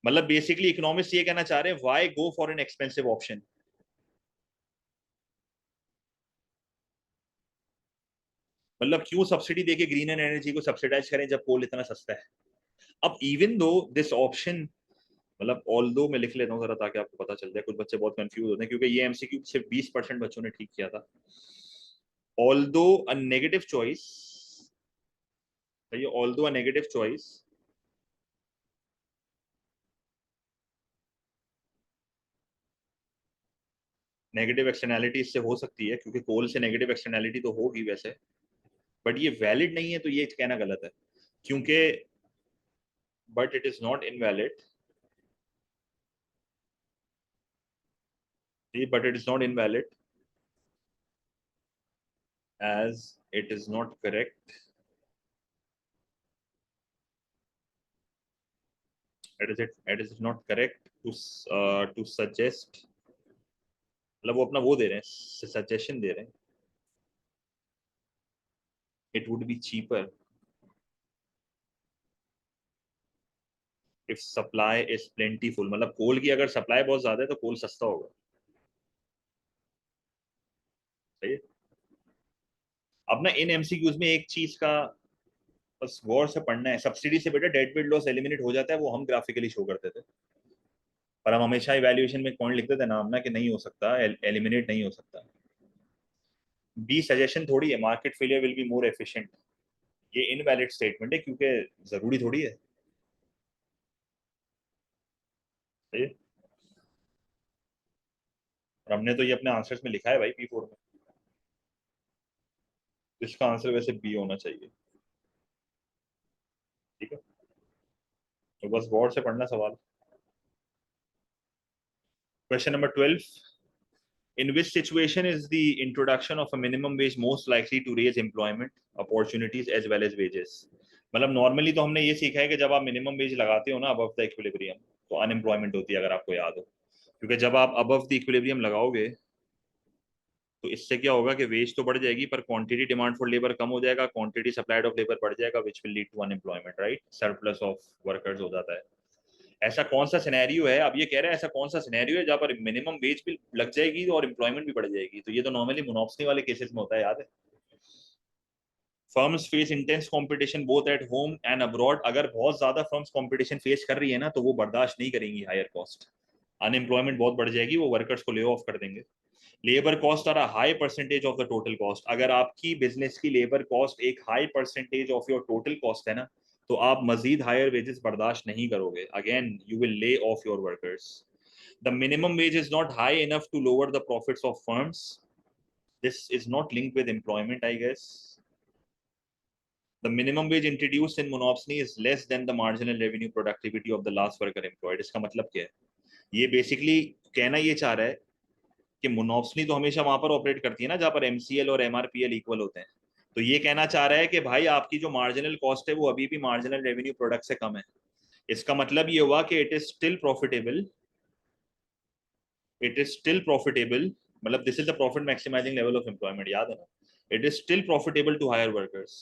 मतलब बेसिकली इकोनॉमिस्ट ये कहना चाह रहे हैं, why go for an expensive option. मतलब क्यों सब्सिडी देके ग्रीन एनर्जी को सब्सिडाइज करें जब कोल इतना सस्ता है। अब इवन दो दिस ऑप्शन, मतलब ऑल दो मैं लिख लेता हूँ जरा ताकि आपको पता चल जाए, कुछ बच्चे बहुत कंफ्यूज होते हैं, क्योंकि ये एमसीक्यू सिर्फ 20% बच्चों ने ठीक किया था। ऑल दो अ नेगेटिव चॉइस, ऑल दो a negative choice negative externality इससे हो सकती है, क्योंकि कोल से नेगेटिव एक्सटर्नैलिटी तो होगी वैसे, बट ये वैलिड नहीं है, तो ये कहना गलत है। क्योंकि but it is not invalid, but it is not invalid as it is not correct, it is not correct to suggest, मतलब वो अपना वो दे रहे हैं, सजेशन दे रहे हैं। It would be cheaper if supply is plentiful, मतलब कोल की अगर सप्लाई बहुत ज्यादा है तो कोल सस्ता होगा, सही है। अब ना इन एमसीक्यूज में एक चीज का बस गौर से पढ़ना है, सब्सिडी से बेटा डेट वेट लॉस एलिमिनेट हो जाता है, वो हम ग्राफिकली शो करते थे। पर हम हमेशा इवैल्यूएशन में पॉइंट लिखते थे नाम ना, कि नहीं हो सकता, एलिमिनेट नहीं हो सकता। बी सजेशन थोड़ी है, market failure will be more efficient. ये इनवैलिड स्टेटमेंट है, क्योंकि जरूरी थोड़ी है, सही है? और हमने तो ये अपने आंसर्स में लिखा है भाई P4 में। तो इसका आंसर वैसे बी होना चाहिए। ठीक है, तो बस गौर से पढ़ना सवाल। Question number 12, in which situation is the introduction of a minimum wage most likely to raise employment opportunities as well as wages? मतलब नॉर्मली तो हमने ये सीखा है कि जब आप मिनिमम वेज लगाते हो ना अबव द इक्विलिब्रियम, तो अनएम्प्लॉयमेंट होती है, अगर आपको याद हो। क्योंकि जब आप अबव द इक्विलिब्रियम लगाओगे तो इससे क्या होगा कि वेज तो बढ़ जाएगी, पर क्वांटिटी डिमांड फॉर लेबर कम हो जाएगा, क्वांटिटी सप्लाइड ऑफ लेबर बढ़ जाएगा, which will lead to unemployment, right? Surplus of workers हो जाता है। ऐसा कौन सा सिनेरियो है, अब ये कह रहा है ऐसा कौन सा सिनेरियो है जहां पर मिनिमम वेज भी लग जाएगी और एम्प्लॉयमेंट भी बढ़ जाएगी? तो ये तो नॉर्मली मोनोप्सनी वाले केसेस में होता है, याद है। Firms face intense competition both at home and abroad. अगर बहुत ज्यादा फर्म्स कंपटीशन फेस कर रही है ना, तो वो बर्दाश्त नहीं करेंगी हायर कॉस्ट, अनएम्प्लॉयमेंट बहुत बढ़ जाएगी, वो वर्कर्स को ले ऑफ कर देंगे। Labour cost are a high percentage of the total cost. अगर आपकी बिजनेस की लेबर कॉस्ट एक high percentage of your total cost है ना, तो आप मजीद हायर वेजेस बर्दाश्त नहीं करोगे, again you will lay off your workers. The minimum wage is not high enough to lower the profits of firms. This is not linked with employment, I guess. The minimum wage introduced in monopsony is less than the marginal revenue productivity of the last worker employed. इसका मतलब क्या है? ये basically कहना ये चाह रहा है कि मोनोप्सनी तो हमेशा वहां पर ऑपरेट करती है ना जहां पर एमसीएल और एमआरपीएल इक्वल होते हैं। तो ये कहना चाह रहा है कि भाई आपकी जो मार्जिनल कॉस्ट है वो अभी भी मार्जिनल रेवेन्यू प्रोडक्ट से कम है। इसका मतलब ये हुआ कि it is still profitable, it is still profitable, मतलब this is the profit maximising level of employment, याद है ना। It is still profitable to hire workers,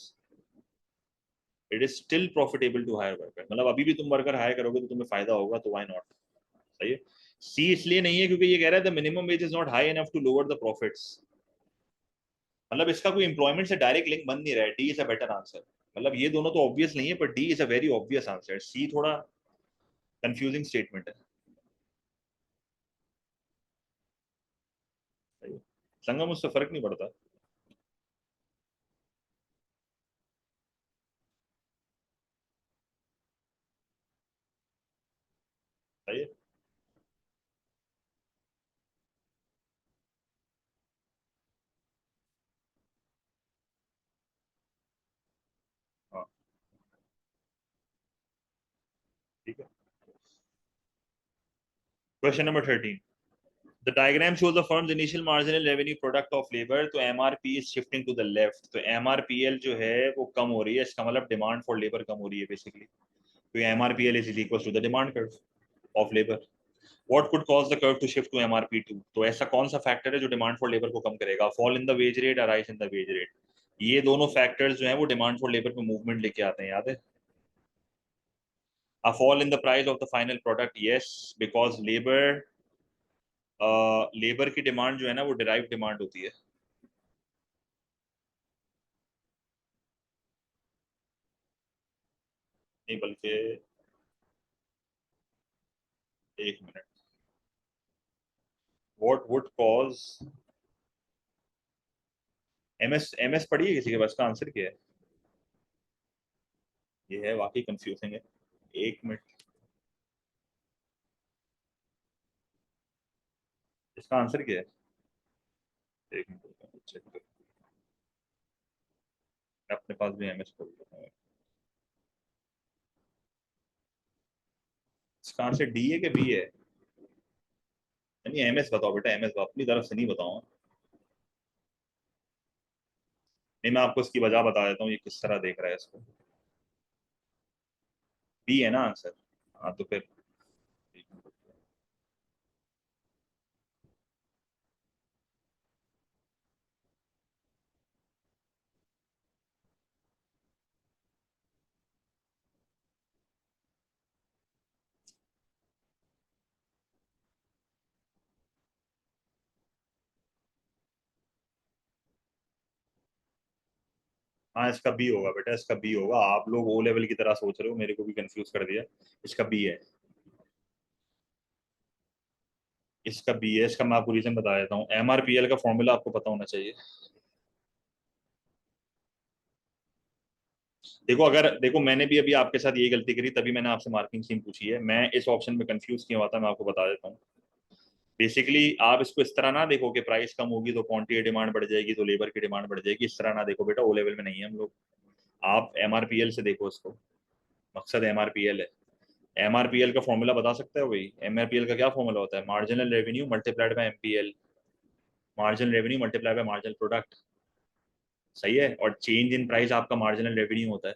it is still profitable to hire worker, मतलब अभी भी तुम वर्कर हायर करोगे तो तुम्हें फायदा होगा, तो व्हाई नॉट। सही है। सी इसलिए नहीं है क्योंकि ये कह रहा है the minimum wage is not high enough to lower the profits. मतलब इसका कोई एम्प्लॉयमेंट से डायरेक्ट लिंक बन नहीं रहा है। D is a better answer. मतलब ये दोनों तो ऑब्वियस नहीं है, पर D is a very obvious answer. C थोड़ा कंफ्यूजिंग स्टेटमेंट है। सही है। संगम, उससे फर्क नहीं पड़ता। सही है। हाँ, ठीक है। Question number 13, the diagram shows the firm's initial marginal revenue product of labor, तो MRP is shifting to the left, तो MRPL जो है वो कम हो रही है, इसका मतलब डिमांड फॉर लेबर कम हो रही है बेसिकली। तो MRPL is equal to the demand curve of labor. What could cause the curve to shift to MRP2? तो ऐसा कौन सा फैक्टर है जो डिमांड फॉर लेबर को कम करेगा? Fall in the wage rate और rise in the wage rate. ये दोनों फैक्टर्स जो हैं वो डिमांड फॉर लेबर में मूवमेंट लेके आते हैं, याद है। A fall in the price of the final product, yes, because labour की डिमांड जो है ना वो डिराइव डिमांड होती है। नहीं बल्कि, एक minute, what would cause, MS MS पढ़ी है किसी के पास? का आंसर क्या है? ये है वाकई कंफ्यूजिंग है। एक मिनट, इसका आंसर क्या है? एक मिनट चेक कर, मैं अपने पास भी एमएस खोल लेता हूँ। इसका आंसर डी है कि बी है? नहीं, एमएस बताओ बेटा, एमएस अपनी तरफ से नहीं बताओ। नहीं, मैं आपको इसकी वजह बता देता हूँ ये किस तरह देख रहा है इसको। बी है ना आंसर? हाँ तो फिर, हाँ इसका बी होगा बेटा, इसका बी होगा। आप लोग ओ लेवल की तरह सोच रहे हो, मेरे को भी कंफ्यूज कर दिया। इसका बी है, इसका बी है। इसका मैं आपको रीजन बता देता हूँ। एमआरपीएल का फॉर्मूला आपको पता होना चाहिए। देखो, अगर देखो मैंने भी अभी आपके साथ यही गलती करी, तभी मैंने आपसे मार्किंग स्कीम पूछी है। मैं इस ऑप्शन में कंफ्यूज किया हुआ था, मैं आपको बता देता हूँ। बेसिकली आप इसको इस तरह ना देखो कि प्राइस कम होगी तो क्वांटिटी डिमांड बढ़ जाएगी तो लेबर की डिमांड बढ़ जाएगी, इस तरह ना देखो बेटा, ओ लेवल में नहीं है हम लोग। आप एमआरपीएल से देखो इसको, मकसद एमआरपीएल है। एमआरपीएल का फॉर्मूला बता सकते हो भाई? एमआरपीएल का क्या फॉर्मूला होता है? Marginal revenue multiplied by MPL, marginal revenue multiplied by marginal product. सही है। और चेंज इन प्राइस आपका मार्जिनल रेवेन्यू होता है।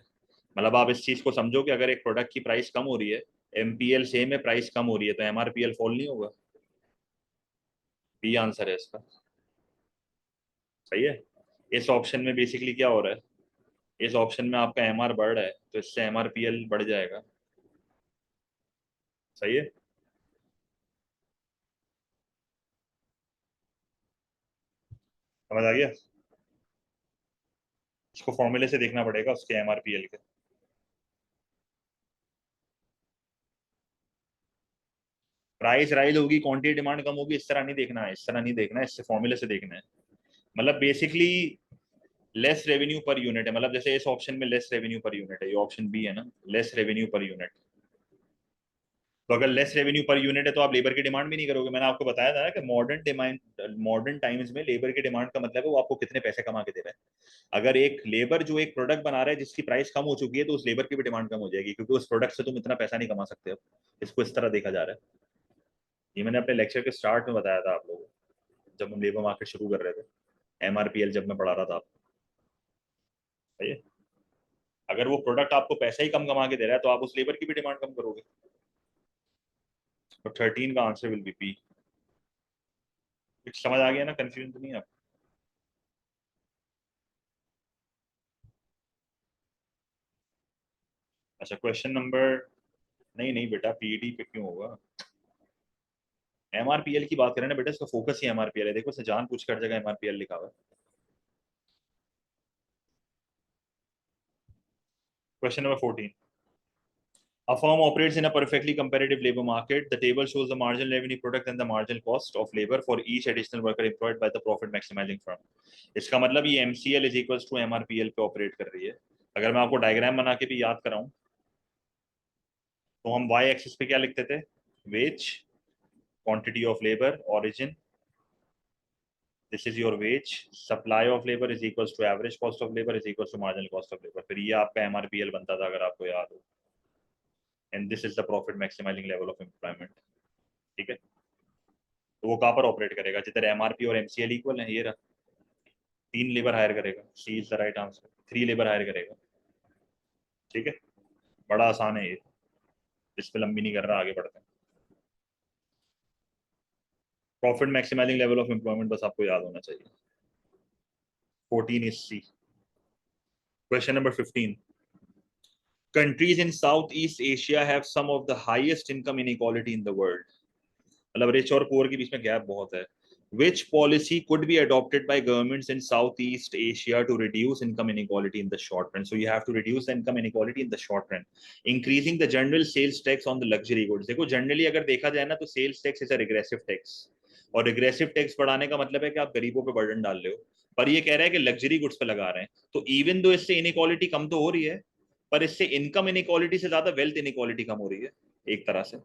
मतलब आप इस चीज को समझो कि अगर एक प्रोडक्ट की प्राइस कम हो रही है, एमपीएल सेम है, प्राइस कम हो रही है, तो एमआरपीएल फॉल नहीं होगा। बी आंसर है इसका। सही है। इस ऑप्शन में बेसिकली क्या हो रहा है, इस ऑप्शन में आपका एमआर बढ़ रहा है तो इससे एमआरपीएल बढ़ जाएगा। सही है। समझ आ गया? इसको फॉर्मूले से देखना पड़ेगा उसके एमआरपीएल के। प्राइस राइज होगी, क्वांटिटी डिमांड कम होगी, इस तरह नहीं देखना है, इस तरह नहीं देखना है, इससे फॉर्मूले से देखना है। मतलब basically less revenue per unit है, मतलब जैसे इस ऑप्शन में लेस रेवेन्यू पर यूनिट है, ये ऑप्शन बी है ना, लेस रेवेन्यू पर यूनिट। तो अगर लेस रेवेन्यू पर यूनिट है तो आप लेबर की डिमांड भी नहीं करोगे। मैंने आपको बताया था ना कि मॉडर्न डिमांड, मॉडर्न टाइम्स में लेबर की डिमांड का मतलब है वो आपको कितने पैसे कमा के दे रहा है। अगर एक लेबर जो एक प्रोडक्ट बना रहा है जिसकी प्राइस कम हो चुकी है तो उस लेबर की भी डिमांड कम हो जाएगी, क्योंकि उस प्रोडक्ट से तुम इतना पैसा नहीं कमा सकते हो। इसको इस तरह देखा जा रहा है। ये मैंने अपने लेक्चर के स्टार्ट में बताया था आप लोगों को, जब हम लेबर मार्केट शुरू कर रहे थे, एमआरपीएल जब मैं पढ़ा रहा था आपको। सही है। अगर वो प्रोडक्ट आपको पैसा ही कम कमा के दे रहा है तो आप उस लेबर की भी डिमांड कम करोगे। तो 13 का आंसर विल बी बी। कुछ समझ आ गया ना? कंफ्यूजन तो नहीं है आप? अच्छा क्वेश्चन नंबर, नहीं नहीं बेटा, पीईटी पे क्यों होगा? एमआरपीएल की बात करें ना बेटा, इसका फोकस ही एमआरपीएल है। देखो इसे जान पूछ कर जगह एमआरपीएल लिखा हुआ है। Question number 14, a firm operates in a perfectly competitive labor market. The table shows the marginal revenue product and the marginal cost of labor for each additional worker employed by the profit maximizing firm. इसका मतलब ये MCL is equals to MRPL पे operate कर रही है। अगर मैं आपको डायग्राम बना के भी याद कराऊं तो हम y एक्सिस पे क्या लिखते थे? Wage, quantity of labour, origin, this is your wage, supply of labour is equals to average cost of labour is equals to marginal cost of labour. फिर ये आपका एमआरपीएल बनता था अगर आपको याद हो। And this is the profit maximising level of employment. ठीक है। तो वो कहाँ पर ऑपरेट करेगा? जिधर एमआरपी और एमसीएल इक्वल है, ये रहा। 3 लेबर हायर करेगा, C is the right answer, 3 labour hire करेगा। ठीक है। बड़ा आसान है ये, इस पे लंबी नहीं कर रहा, आगे बढ़ते हैं। Profit maximising level of employment बस आपको याद होना चाहिए। 14 is C. Question number 15, countries in Southeast Asia have some of the highest income inequality in the world. मतलब रिच और पुअर के बीच में गैप बहुत है। Which policy could be adopted by governments in Southeast Asia to reduce income inequality in the short run? So you have to reduce the income inequality in the short run. Increasing the general sales tax on the luxury goods. देखो generally अगर देखा जाए ना तो sales tax is a regressive tax, और regressive tax बढ़ाने का मतलब है कि आप गरीबों पे बर्डन डाल रहे हो। पर ये कह रहा है कि लग्जरी गुड्स पे लगा रहे हैं, तो इवन दो इससे इनइक्वालिटी कम तो हो रही है, पर इससे इनकम इनइक्वालिटी से ज्यादा वेल्थ इनइक्वालिटी कम हो रही है एक तरह से।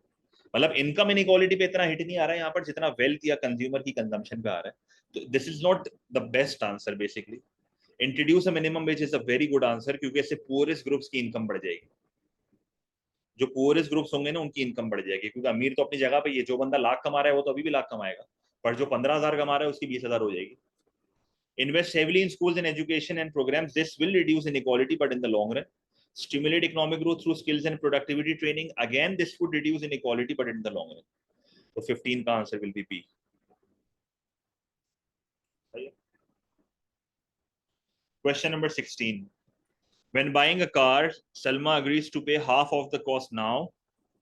मतलब इनकम इनइक्वालिटी पे इतना हिट नहीं आ रहा है यहाँ पर जितना वेल्थ या कंज्यूमर की कंजम्पशन पे आ रहा है। तो this is not the best answer basically. Introduce a minimum wage is a very good answer, क्योंकि इससे पुअरेस्ट ग्रुप्स की इनकम बढ़ जाएगी। जो पुअरेस्ट ग्रुप्स होंगे ना उनकी इनकम बढ़ जाएगी, क्योंकि अमीर तो अपनी जगह पे ही है। जो बंदा लाख कमा रहा है वो तो अभी भी लाख कमाएगा, पर जो 15,000 कमा रहा है उसकी 20,000 हो जाएगी। Invest heavily in schools and education and programs. This will reduce inequality, but in the long run, stimulate economic growth through skills and productivity training. Again, this would reduce inequality, but in the long run. So 15 का answer will be B. Question number 16. When buying a car, Salma agrees to pay half of the cost now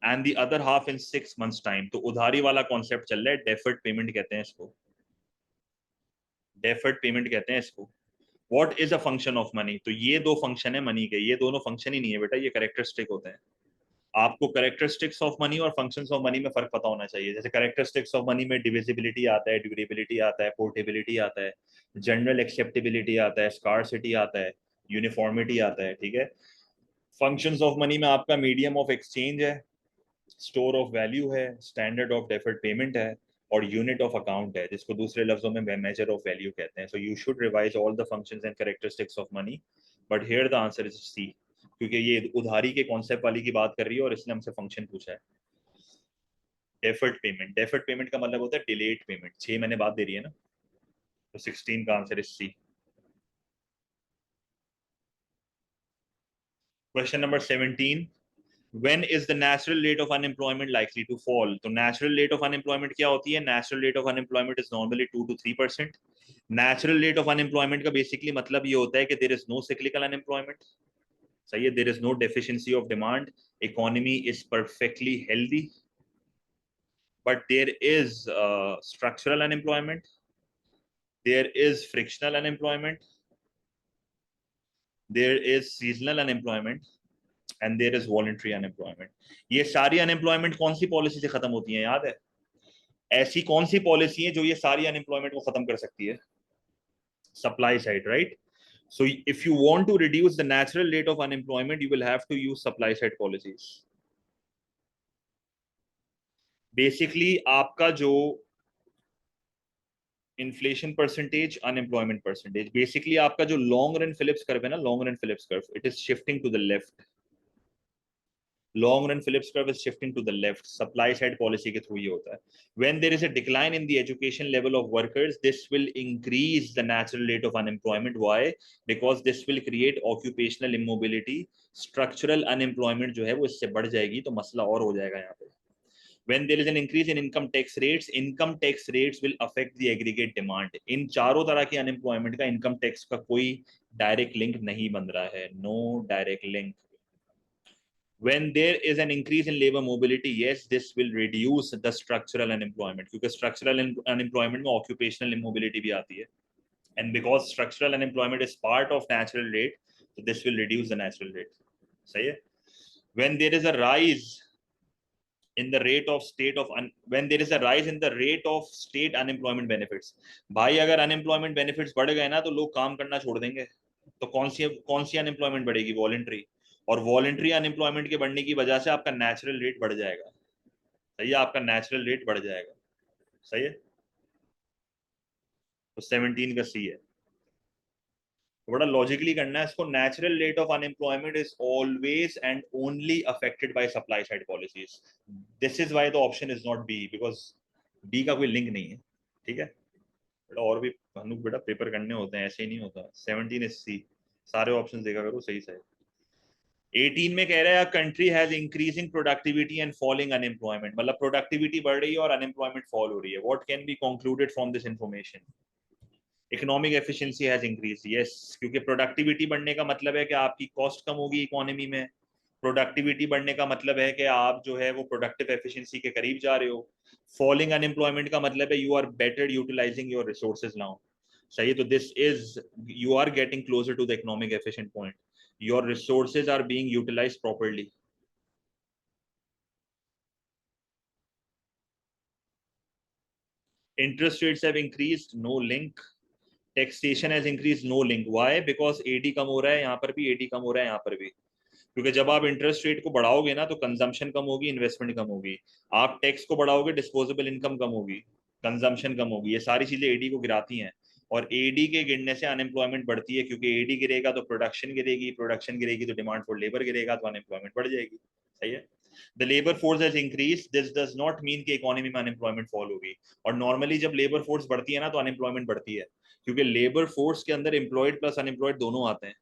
and the other half in 6 months time. तो उधारी वाला concept चल रहा है, deferred payment कहते हैं इसको। deferred payment कहते हैं इसको। What is a function of money? तो ये दो फंक्शन है मनी के, ये दोनों फंक्शन ही नहीं है बेटा, ये कैरेक्टरिस्टिक होते हैं। आपको कैरेक्टरिस्टिक्स ऑफ मनी और फंक्शंस ऑफ मनी में फर्क पता होना चाहिए। जैसे कैरेक्टरिस्टिक्स ऑफ मनी में डिविजिबिलिटी आता है, ड्यूरेबिलिटी आता है, पोर्टेबिलिटी आता है, जनरल एक्सेप्टेबिलिटी आता है, स्कार्सिटी आता है, यूनिफॉर्मिटी आता है। ठीक है। फंक्शंस ऑफ मनी में आपका मीडियम ऑफ एक्सचेंज है, स्टोर ऑफ वैल्यू है, स्टैंडर्ड ऑफ डेफर्ड पेमेंट है, और यूनिट ऑफ अकाउंट है, जिसको दूसरे लफ्जों में मेजर ऑफ वैल्यू कहते हैं. So you should revise all the functions and characteristics of money, but here the answer is C, क्योंकि ये उधारी के कॉन्सेप्ट वाली की बात कर रही है और इसने हमसे फंक्शन पूछा है. डेफर्ड पेमेंट, डेफर्ड पेमेंट का मतलब होता है डिलेड पेमेंट. 6 महीने बाद दे रही है ना, तो 16 का answer is C. Question number 17, when is the natural rate of unemployment likely to fall? तो natural rate of unemployment क्या होती है? Natural rate of unemployment is normally 2 to 3%. Natural rate of unemployment का basically मतलब ये होता है कि there is no cyclical unemployment. सही है, there is no deficiency of demand, economy is perfectly healthy, but there is structural unemployment, there is frictional unemployment, there is seasonal unemployment, and there is voluntary unemployment. ये सारी unemployment कौन सी policy से खत्म होती है, याद है? ऐसी कौन सी पॉलिसी है जो ये सारी अनएम्प्लॉयमेंट को खत्म कर सकती है? Supply side, right? So if you want to reduce the natural rate of unemployment, you will have to use supply side policies. Basically आपका जो inflation percentage, unemployment percentage, basically आपका जो लॉन्ग रन फिलिप्स कर्व है ना, long run Phillips curve, it is shifting to the left. long run Phillips curve is shifting to the left. Supply side policy के through ये होता है. When there is a decline in the education level of workers, this will increase the natural rate of unemployment. Why? Because this will create occupational immobility. Structural unemployment जो है वो इससे बढ़ जाएगी, तो मसला और हो जाएगा यहाँ पे. When there is an increase in income tax rates will affect the aggregate demand. इन चारों तरह की unemployment का income tax का कोई direct link नहीं बन रहा है. No direct link. When there is an increase in labor mobility, yes, this will reduce the structural unemployment, क्योंकि structural unemployment में occupational immobility भी आती है, and because structural unemployment is part of natural rate, so this will reduce the natural rate. सही है? When there is a rise in the rate of when there is a rise in the rate of state unemployment benefits, भाई अगर unemployment benefits बढ़ गए ना तो लोग काम करना छोड़ देंगे. तो कौन सी अनएम्प्लॉयमेंट बढ़ेगी? वॉलेंट्री. और वॉलेंट्री अनएम्प्लॉयमेंट के बढ़ने की वजह से आपका नेचुरल रेट बढ़ जाएगा. सही है, आपका नेचुरल रेट बढ़ जाएगा. सही है, तो 17 का सी है. तो बड़ा लॉजिकली करना है इसको. Natural rate of unemployment is always and only affected by supply side policies. This is why the option is not B, because B का कोई लिंक नहीं है. ठीक है बेटा, और भी भानु बेटा पेपर करने होते हैं, ऐसे ही नहीं होता. 17 इज सी. सारे ऑप्शन देखा करो सही सही. 18 में कह रहा है country has increasing productivity and falling unemployment, मतलब प्रोडक्टिविटी बढ़ रही है और अनएम्प्लॉयमेंट फॉल हो रही है. What can be concluded from this information? Economic efficiency has increase. Yes, क्योंकि प्रोडक्टिविटी बढ़ने का मतलब है कि आपकी कॉस्ट कम होगी इकोनॉमी में. प्रोडक्टिविटी बढ़ने का मतलब है कि आप जो है वो प्रोडक्टिव एफिशिएंसी के करीब जा रहे हो. फॉलिंग अनएम्प्लॉयमेंट का मतलब है you are better utilising your resources now. सही है, तो this is, you are getting closer to the economic efficient point. Your resources are being utilized properly. Interest rates have increased, no link. Taxation has increased, no link. Why? Because AD कम हो रहा है, यहाँ पर भी AD कम हो रहा है, यहाँ पर भी. क्योंकि जब आप इंटरेस्ट रेट को बढ़ाओगे ना तो कंजम्पशन कम होगी, इन्वेस्टमेंट कम होगी. आप टैक्स को बढ़ाओगे, डिस्पोजेबल इनकम कम होगी, कंजम्पशन कम होगी. ये सारी चीजें एडी को गिराती हैं. और एडी के गिरने से अनएम्प्लॉयमेंट बढ़ती है, क्योंकि एडी गिरेगा तो प्रोडक्शन गिरेगी, प्रोडक्शन गिरेगी तो डिमांड फॉर लेबर गिरेगा, तो अनएम्प्लॉयमेंट बढ़ जाएगी. सही है. The labour force has increase. This does not mean कि इकोनॉमी में अनएम्प्लॉयमेंट फॉल होगी. और नॉर्मली जब लेबर फोर्स बढ़ती है ना तो अनएम्प्लॉयमेंट बढ़ती है, क्योंकि लेबर फोर्स के अंदर एम्प्लॉयड प्लस अनएम्प्लॉयड दोनों आते हैं.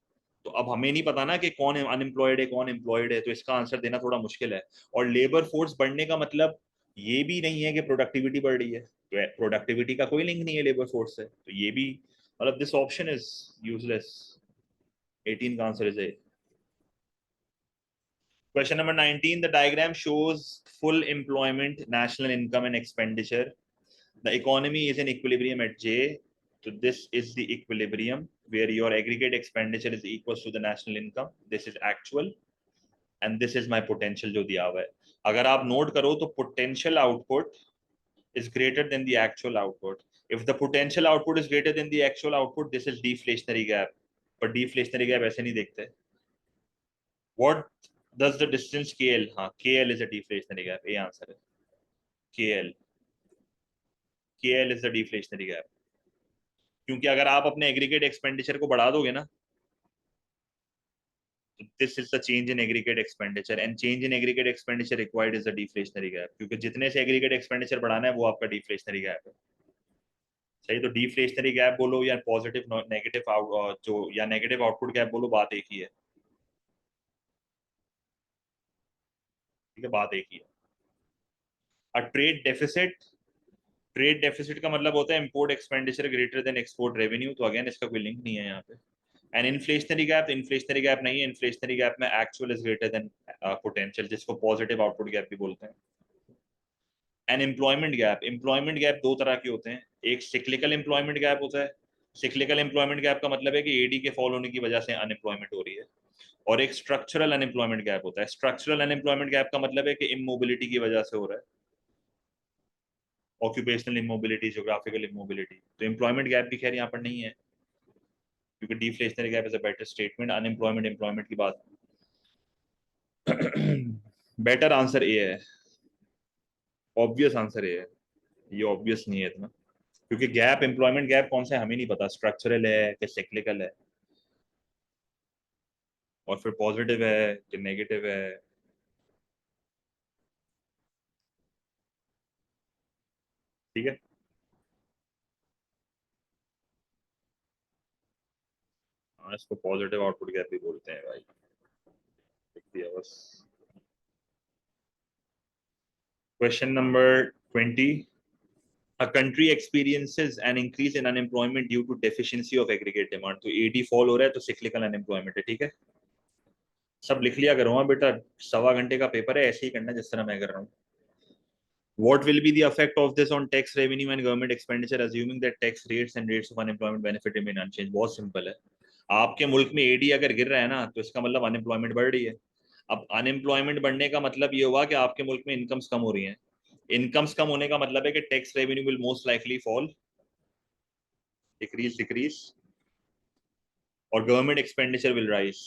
तो अब हमें नहीं पता ना कि कौन अनएम्प्लॉयड है कौन एम्प्लॉयड है, तो इसका आंसर देना थोड़ा मुश्किल है. और लेबर फोर्स बढ़ने का मतलब ये भी नहीं है कि प्रोडक्टिविटी बढ़ रही है, तो प्रोडक्टिविटी का कोई लिंक नहीं है लेबर फोर्स से, तो ये भी मतलब दिस ऑप्शन इज यूजलेस. 18 का answer is a. Question number 19. The diagram shows full employment, national income and expenditure. The economy is in equilibrium at J. So this is the equilibrium where your aggregate expenditure is equal to the national income. This is actual and this is my potential जो दिया हुआ है. अगर आप note करो तो potential output is greater than the actual output. If the potential output is greater than the actual output, this is deflationary gap. But deflationary gap ऐसे नहीं देखते. What does the distance KL? हाँ, KL is a deflationary gap. ये answer है KL. KL is the deflationary gap, क्योंकि अगर आप अपने एग्रीगेट एक्सपेंडिचर को बढ़ा दोगे ना, this is the change in aggregate expenditure, and change in aggregate expenditure required is the deflationary gap, क्योंकि जितने से एग्रीगेट एक्सपेंडिचर बढ़ाना है वो आपका डिफ्लेशनरी गैप है। सही, तो डिफ्लेशनरी गैप बोलो या पॉजिटिव नेगेटिव जो या नेगेटिव आउटपुट गैप बोलो, बात एक ही है। ठीक है, बात एक ही है। अ ट्रेड डेफिसिट का मतलब होता है import expenditure greater than export revenue, तो अगेन इसका कोई लिंक नहीं है यहाँ पे। एंड इन्फ्लेशनरी गैप नहीं है, इन्फ्लेशनरी गैप में actual is greater then potential, जिसको पॉजिटिव आउटपुट गैप भी बोलते हैं। एंड एम्प्लॉयमेंट गैप दो तरह के होते हैं, एक सिक्लिकल एम्प्लॉयमेंट गैप होता है। सिक्लिकल एम्प्लॉयमेंट गैप का मतलब है कि एडी के फॉल होने की वजह से अनएम्प्लॉयमेंट हो रही है। और एक स्ट्रक्चरल अनएम्प्लॉयमेंट गैप होता है। स्ट्रक्चरल अनएम्प्लॉयमेंट गैप का मतलब है कि इमोबिलिटी की वजह से हो रहा है, ऑक्यूपेशनल इमोबिलिटी, ज्योग्राफिकल इमोबिलिटी। तो एम्प्लॉयमेंट गैप भी खैर यहाँ पर नहीं है, क्योंकि deflationary gap is a better statement. Unemployment employment की बात बेटर आंसर ए है, ऑब्वियस आंसर ए है। ये ऑब्वियस नहीं है इतना, क्योंकि गैप, एम्प्लॉयमेंट गैप कौन सा है हमें नहीं पता, स्ट्रक्चरल है कि सिक्लिकल है, और फिर पॉजिटिव है कि नेगेटिव है। ठीक है, हाँ, इसको पॉजिटिव आउटपुट गैप भी बोलते हैं भाई, लिख दिया बस। Question number 20, a country experiences an increase in unemployment due to deficiency of aggregate demand। तो एडी फॉल हो रहा है तो सिक्लिकल अनएम्प्लॉयमेंट है। ठीक है, सब लिख लिया करो हाँ बेटा, 1.25 घंटे का पेपर है, ऐसे ही करना जिस तरह मैं कर रहा हूँ। What will be the effect of this on tax revenue and government expenditure assuming that tax rates and rates of unemployment benefit remain unchanged? बहुत सिंपल है, आपके मुल्क में एडी अगर गिर रहा है ना, तो इसका मतलब अनएम्प्लॉयमेंट बढ़ रही है। अब अनएम्प्लॉयमेंट बढ़ने का मतलब ये हुआ कि आपके मुल्क में इनकम्स कम हो रही हैं। इनकम्स कम होने का मतलब है कि tax revenue will most likely fall, decrease, और गवर्नमेंट एक्सपेंडिचर विल राइज,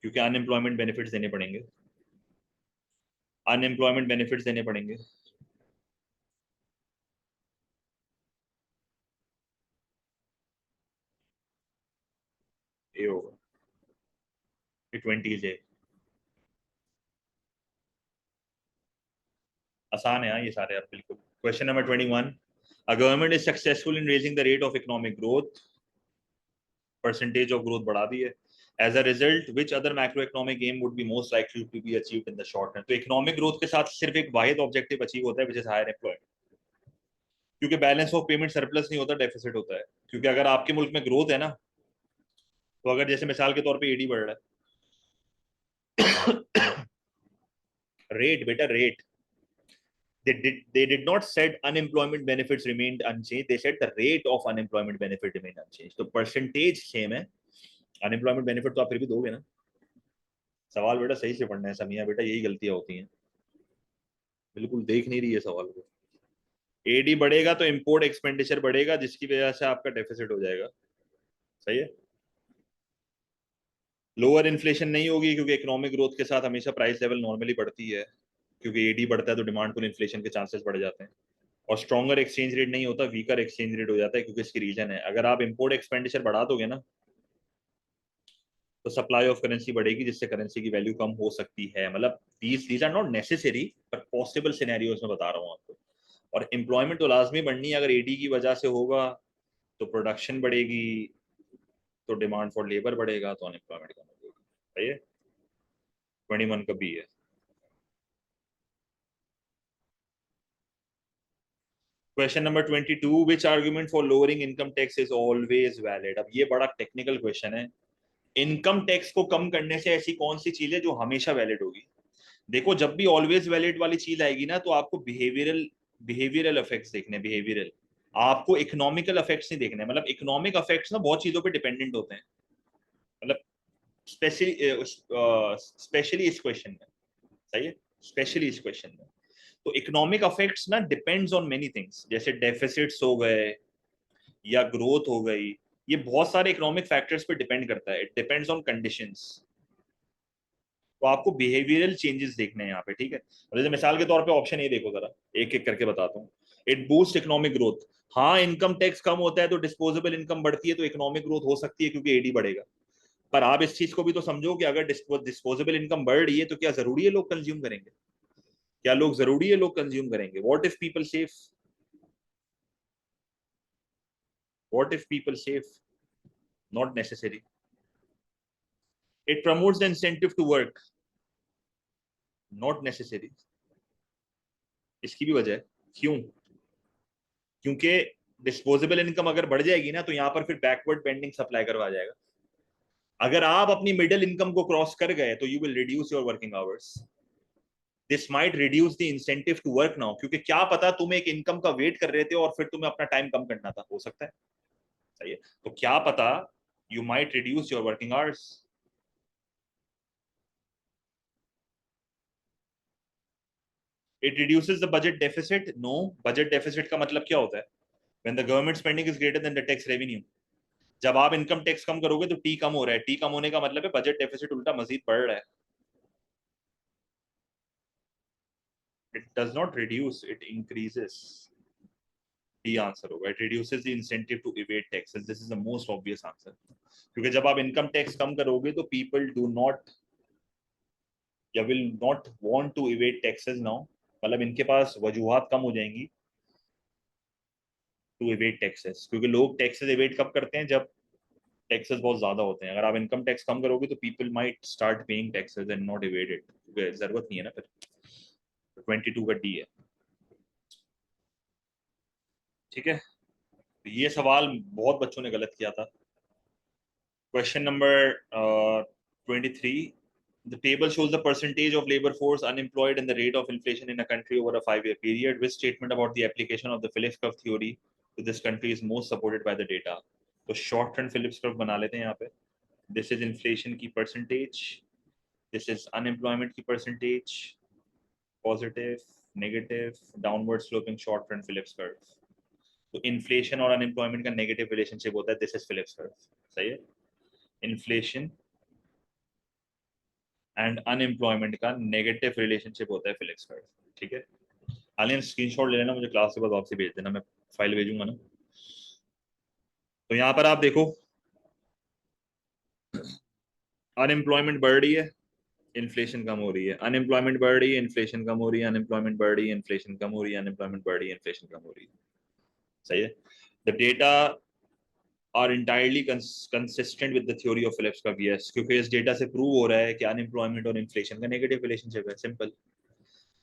क्योंकि अनएम्प्लॉयमेंट बेनिफिट्स देने पड़ेंगे, अनएम्प्लॉयमेंट बेनिफिट्स देने पड़ेंगे। ये होगा, ये 20 है, आसान है हाँ ये सारे, आप बिल्कुल। Question number 21, a government is successful in raising the rate of economic growth, percentage of growth बढ़ा दी है। As a result which other macro economic aim would be most likely to be achieved in the short term. तो economic growth के साथ सिर्फ एक वाहिद objective achieve होता है, विच इज हायर एम्प्लॉयमेंट, क्योंकि बैलेंस ऑफ पेमेंट सरप्लस नहीं होता, डेफिसिट होता है। क्योंकि अगर आपके मुल्क में ग्रोथ है ना, तो अगर जैसे मिसाल के तौर पे एडी बढ़ रहा है, रेट बेटा rate, they did not said unemployment benefits remained unchanged, they said the rate of unemployment benefit remained unchanged। तो परसेंटेज सेम है, अनएम्प्लॉयमेंट बेनिफिट तो आप फिर भी दोगे ना। सवाल बेटा सही से पढ़ना है समिया, बेटा यही गलतियां होती हैं, बिल्कुल देख नहीं रही है सवाल को। एडी बढ़ेगा तो इंपोर्ट एक्सपेंडिचर बढ़ेगा, जिसकी वजह से आपका डेफिसिट हो जाएगा। सही है, लोअर इन्फ्लेशन नहीं होगी, क्योंकि इकोनॉमिक ग्रोथ के साथ हमेशा प्राइस लेवल नॉर्मली बढ़ती है, क्योंकि एडी बढ़ता है तो डिमांड पुल इन्फ्लेशन के चांसेस बढ़ जाते हैं। और स्ट्रॉन्गर एक्सचेंज रेट नहीं होता, वीकर एक्सचेंज रेट हो जाता है, क्योंकि इसकी रीजन है, अगर आप इंपोर्ट एक्सपेंडिचर बढ़ा दोगे ना, तो सप्लाई ऑफ करेंसी बढ़ेगी, जिससे करेंसी की वैल्यू कम हो सकती है। मतलब these are not necessary, but possible scenarios में बता रहा हूँ आपको। और एम्प्लॉयमेंट तो लाजमी बढ़नी है, अगर एडी की वजह से होगा तो प्रोडक्शन बढ़ेगी, तो डिमांड फॉर लेबर बढ़ेगा, तो अनएम्प्लॉयमेंट कम होगी। सही है, 21 का बी है। Question number 22, which argument for lowering income tax is always valid. अब ये बड़ा टेक्निकल क्वेश्चन है, इनकम टैक्स को कम करने से ऐसी कौन सी चीज है जो हमेशा वैलिड होगी। देखो, जब भी ऑलवेज वैलिड वाली चीज आएगी ना, तो आपको बिहेवियरल इफेक्ट्स देखने, बिहेवियरल, आपको इकोनॉमिकल इफेक्ट्स नहीं देखने। मतलब इकोनॉमिक इफेक्ट्स ना बहुत चीजों पे डिपेंडेंट होते हैं, मतलब स्पेशली स्पेशली इस क्वेश्चन में। सही है, स्पेशली इस क्वेश्चन में। तो इकोनॉमिक इफेक्ट्स ना डिपेंड्स ऑन मेनी थिंग्स, जैसे डेफिसिट्स हो गए या ग्रोथ हो गई, ये बहुत सारे इकोनॉमिक फैक्टर्स पे डिपेंड करता है, इट डिपेंड्स ऑन कंडीशंस। तो आपको बिहेवियरल चेंजेस देखने हैं यहाँ पे। ठीक है, जैसे मिसाल के तौर पे ऑप्शन ए देखो जरा, एक एक करके बताता हूँ। इट बूस्ट इकोनॉमिक ग्रोथ, हाँ, इनकम टैक्स कम होता है तो डिस्पोजेबल इनकम बढ़ती है, तो इकोनॉमिक ग्रोथ हो सकती है क्योंकि एडी बढ़ेगा। पर आप इस चीज को भी तो समझो कि अगर डिस्पोजेबल इनकम बढ़ रही है तो क्या जरूरी है लोग कंज्यूम करेंगे? क्या लोग जरूरी है लोग कंज्यूम करेंगे? What if people save? Not necessary. It promotes the incentive to work. Not necessary. इसकी भी वजह है। क्यों? क्योंकि डिस्पोजेबल इनकम अगर बढ़ जाएगी ना, तो यहाँ पर फिर बैकवर्ड बेंडिंग सप्लाई करवा जाएगा। अगर आप अपनी मिडिल इनकम को क्रॉस कर गए तो you will reduce your working hours. This might reduce the incentive to work now, क्योंकि क्या पता तुम एक इनकम का वेट कर रहे थे और फिर तुम्हें अपना टाइम कम करना था, हो सकता है। सही है। तो क्या पता you might reduce your working hours. It reduces the budget deficit. No, budget deficit का मतलब क्या होता है? When the government spending is greater than the tax revenue. जब आप इनकम टैक्स कम करोगे तो टी कम हो रहा है, टी कम होने का मतलब है बजट डेफिसिट उल्टा मजीद बढ़ रहा है। It does not reduce, it increases. D answer होगा। It reduces the incentive to evade taxes. This is the most obvious answer. क्योंकि जब आप इनकम टैक्स कम करोगे तो पीपल डू नॉट या will not want to evade taxes now. मतलब इनके पास वजूहात कम हो जाएंगी टू इवेट टैक्सेस, क्योंकि लोग टैक्सेस इवेट कब करते हैं? जब टैक्सेस बहुत ज्यादा होते हैं। अगर आप इनकम टैक्स कम करोगे तो people might start paying taxes and not इवेट it, क्योंकि जरूरत नहीं है ना फिर। 22 का डी है। ठीक है। तो ये सवाल बहुत बच्चों ने गलत किया था। Question number 23. The table shows the percentage of labor force unemployed and the rate of inflation in a country over a 5-year period. Which statement about the application of the Phillips curve theory to this country is most supported by the data? तो short run Phillips curve बना लेते हैं यहाँ पे. This is inflation की percentage. This is unemployment की percentage. Positive, negative, downward sloping short run Phillips curve. तो inflation और unemployment का negative relationship होता है. This is Phillips curve. सही है? Inflation एंड अनएम्प्लॉयमेंट का नेगेटिव रिलेशनशिप होता है फिलिप्स कर्व। ठीक है। आलियन स्क्रीनशॉट ले लेना, मुझे क्लास के बाद वापसी भेज देना, मैं फाइल भेजूंगा ना। तो यहाँ पर आप देखो, अनएम्प्लॉयमेंट बढ़ रही है, इन्फ्लेशन कम हो रही है। अनएम्प्लॉयमेंट बढ़ रही है, इन्फ्लेशन कम हो रही है। अनएम्प्लॉयमेंट बढ़ रही है, इन्फ्लेशन कम हो रही है। अनएम्प्लॉयमेंट बढ़ रही है, इन्फ्लेशन कम हो रही है। सही है। The data are entirely consistent with the theory of Phillips curve. Yes, क्योंकि इस डेटा से प्रूव हो रहा है कि अनएम्प्लॉयमेंट और इन्फ्लेशन का नेगेटिव रिलेशनशिप है। Simple.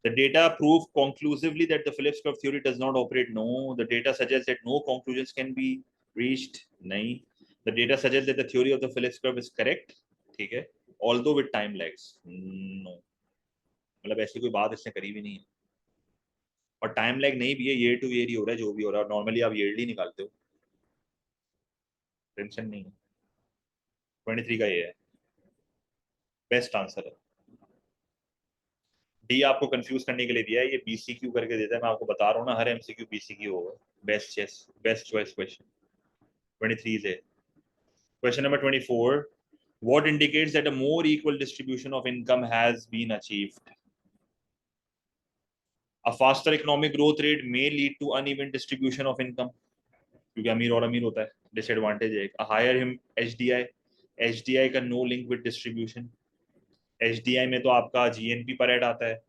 The data prove conclusively that the Phillips curve theory does not operate. No. The data suggests that no conclusions can be reached. nahi. The data suggests that the theory of the Phillips curve is correct. ठीक है। Although with time lags. No. मतलब ऐसी कोई बात इसने करी भी नहीं है। और टाइम लैग नहीं भी है, ईयर टू ईयर ही हो रहा है जो भी हो रहा है। नॉर्मली आप ईयरली निकालते हो, टेंशन नहीं है। 23 का ये है, बेस्ट आंसर है। डी आपको कंफ्यूज करने के लिए दिया है, ये बीसीक्यू करके देता है। मैं आपको बता रहा हूँ ना, हर एमसीक्यू बीसीक्यू होगा। Best choice question 23 is A. Question number 24. What indicates that a more equal distribution of income has been achieved? A faster economic growth rate may lead to uneven distribution of income. क्योंकि अमीर और अमीर होता है, disadvantage है। A higher HDI, HDI का no link with distribution. HDI में तो आपका जीएनपी पर हेड आता है।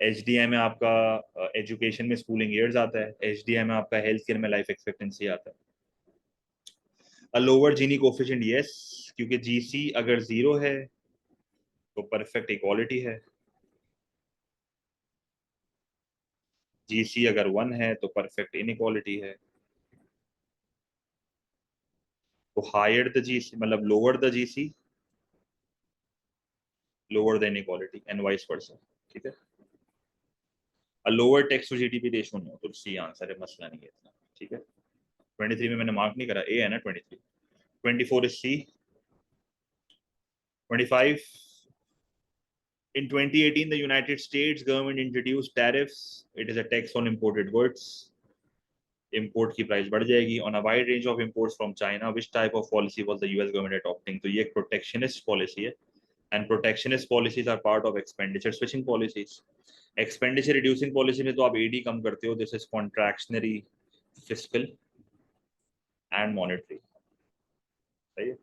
HDI में आपका एजुकेशन में स्कूलिंग ईयर्स आता है। HDI में आपका हेल्थ केयर में लाइफ एक्सपेक्टेंसी आता है। A lower Gini coefficient, yes, क्योंकि जीसी अगर 0 है तो परफेक्ट इक्वालिटी है। जीसी अगर 1 है तो परफेक्ट इनइक्वालिटी है। तो हायर द जीसी मतलब lower the GC, lower the inequality and vice versa. ठीक है। A lower tax to GDP ratio no, तो सी आंसर है, मसला नहीं है इतना। ठीक है। 23 में मैंने मार्क नहीं करा, ए है ना 23। 24 is C. 25. In 2018, the United States government introduced tariffs. It is a tax on imported goods. Import की प्राइस बढ़ जाएगी on a wide range of imports from China. Which type of policy was the US government adopting? तो ये एक protectionist policy है, and protectionist policies are part of expenditure switching policies. Expenditure reducing policy में तो आप AD कम करते हो, this is contractionary fiscal and monetary, सही है।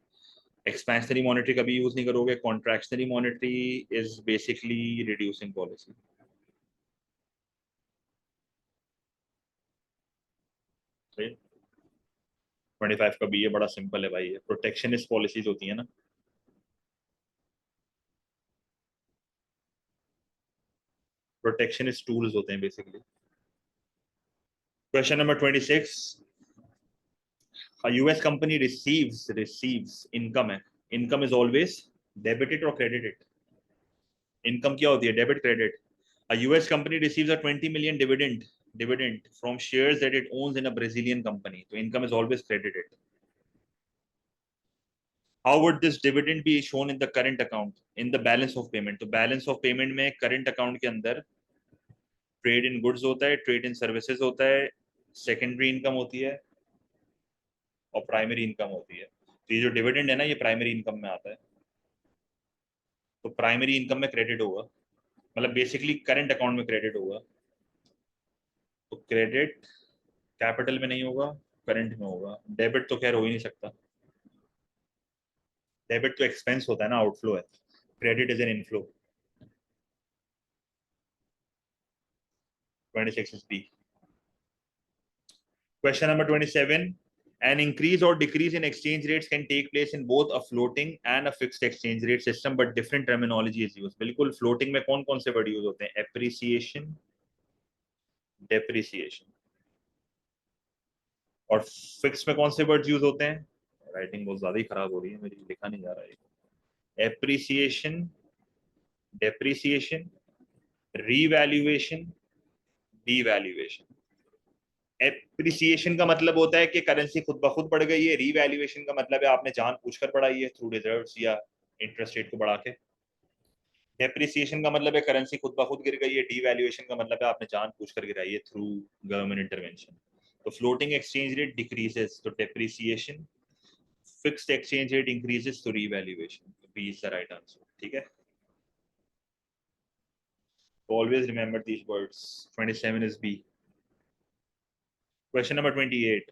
एक्सपेंशनरी मॉनेटरी कभी यूज नहीं करोगे। Contractionary monetary is basically reducing policy, सही है। 25 का भी ये बड़ा सिंपल है भाई, प्रोटेक्शनिस्ट पॉलिसीज होती है ना, प्रोटेक्शनिस्ट टूल्स होते हैं basically. Question number 26, a US company receives income है, income is always debited or credited? Income क्या होती है, debit credit. A US company receives a 20 million dividend from shares that it owns in a Brazilian company, so income is always credited. How would this dividend be shown in the current account, in the balance of payment? तो balance of payment में current account के अंदर trade in goods होता है, trade in services होता है, secondary income होती है और प्राइमरी इनकम होती है। तो ये जो डिविडेंड है ना, ये प्राइमरी इनकम में आता है, तो प्राइमरी इनकम में क्रेडिट होगा, मतलब बेसिकली करंट अकाउंट में क्रेडिट होगा। तो क्रेडिट कैपिटल में नहीं होगा, करंट में होगा। डेबिट तो खैर हो ही नहीं सकता, डेबिट तो एक्सपेंस होता है ना, आउटफ्लो है। Credit is an inflow. 26 is B. Question number 27. An increase or decrease in exchange rates can take place in both a floating and a fixed exchange rate system, but different terminology is used. बिल्कुल floating में कौन कौन से word use होते हैं? Appreciation, depreciation. और fix में कौन से वर्ड यूज होते हैं? राइटिंग बहुत ज्यादा ही खराब हो रही है मेरी, लिखा नहीं जा रहा है। Appreciation, depreciation, revaluation, devaluation. Appreciation का मतलब होता है कि करेंसी खुद ब खुद बढ़ गई है। रीवैल्यूएशन का मतलब है आपने जान पूछकर बढ़ाई है, थ्रू रिजर्व्स या इंटरेस्ट रेट को बढ़ा के। डेप्रिसिएशन का मतलब है करेंसी खुद ब खुद गिर गई है। डीवैल्यूएशन का मतलब है आपने जान पूछकर गिराई है, थ्रू गवर्नमेंट इंटरवेंशन। तो फ्लोटिंग एक्सचेंज रेट डिक्रीजेस तो depreciation, fixed exchange rate increases तो revaluation. B is the right answer, ठीक है। Always remember these words. 27 is B. Question number 28.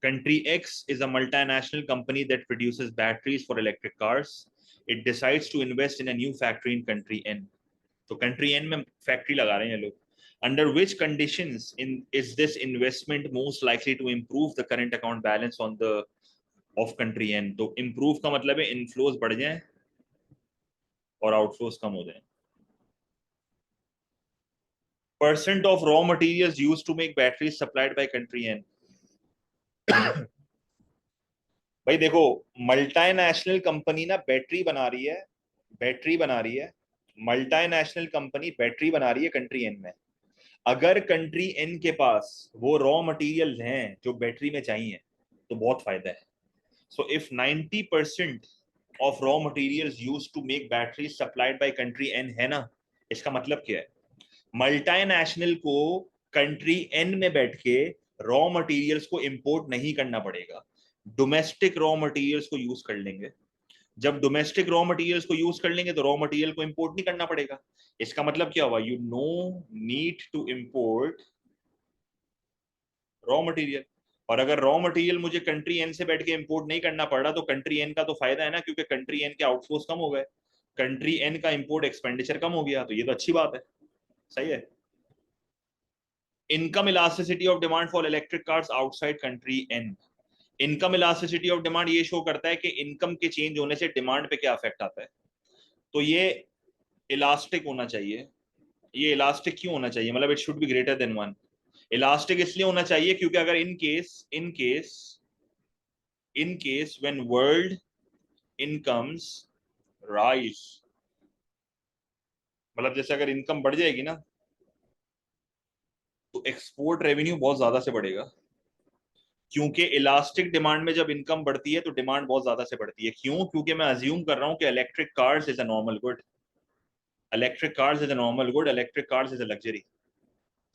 Country X is a multinational company that produces batteries for electric cars. It decides to invest in a new factory in country N. तो country N में factory लगा रहे हैं लोग. Under which conditions is this investment most likely to improve the current account balance on the of country N? तो improve का मतलब है inflows बढ़ जाएं और outflows कम हो जाएं. Percent of raw materials used to make batteries supplied by country N. भाई देखो, मल्टीनेशनल कंपनी ना बैटरी बना रही है, बैटरी बना रही है, मल्टीनेशनल कंपनी बैटरी बना रही है कंट्री एन में। अगर कंट्री एन के पास वो रॉ मटेरियल्स हैं जो बैटरी में चाहिए तो बहुत फायदा है। So if 90% of raw materials used to make battery supplied by country N है ना, इसका मतलब क्या है? मल्टीनेशनल को कंट्री एन में बैठ के रॉ मटेरियल्स को इंपोर्ट नहीं करना पड़ेगा, डोमेस्टिक रॉ मटेरियल्स को यूज कर लेंगे। जब डोमेस्टिक रॉ मटेरियल्स को यूज कर लेंगे तो रॉ मटेरियल को इंपोर्ट नहीं करना पड़ेगा। इसका मतलब क्या हुआ? You no need to import raw material. और अगर रॉ मटेरियल मुझे कंट्री एन से बैठ के इंपोर्ट नहीं करना पड़ रहा तो कंट्री एन का तो फायदा है ना, क्योंकि कंट्री एन के आउटसोर्स कम हो गए, कंट्री एन का इंपोर्ट एक्सपेंडिचर कम हो गया, तो ये तो अच्छी बात है, सही है। Income elasticity of demand for electric cars outside country N. Income elasticity of demand ये शो करता है कि इनकम के चेंज होने से डिमांड पे क्या इफेक्ट आता है। तो ये इलास्टिक होना चाहिए। ये इलास्टिक क्यों होना चाहिए? मतलब it should be greater than 1। Elastic इसलिए होना चाहिए क्योंकि अगर in case when world incomes rise, मतलब जैसे अगर इनकम बढ़ जाएगी ना तो एक्सपोर्ट रेवेन्यू बहुत ज्यादा से बढ़ेगा, क्योंकि इलास्टिक डिमांड में जब इनकम बढ़ती है तो डिमांड बहुत ज्यादा से बढ़ती है। क्यों? क्योंकि मैं अज्यूम कर रहा हूं कि electric cars is a normal good, electric cars is a normal good, electric cars is a luxury,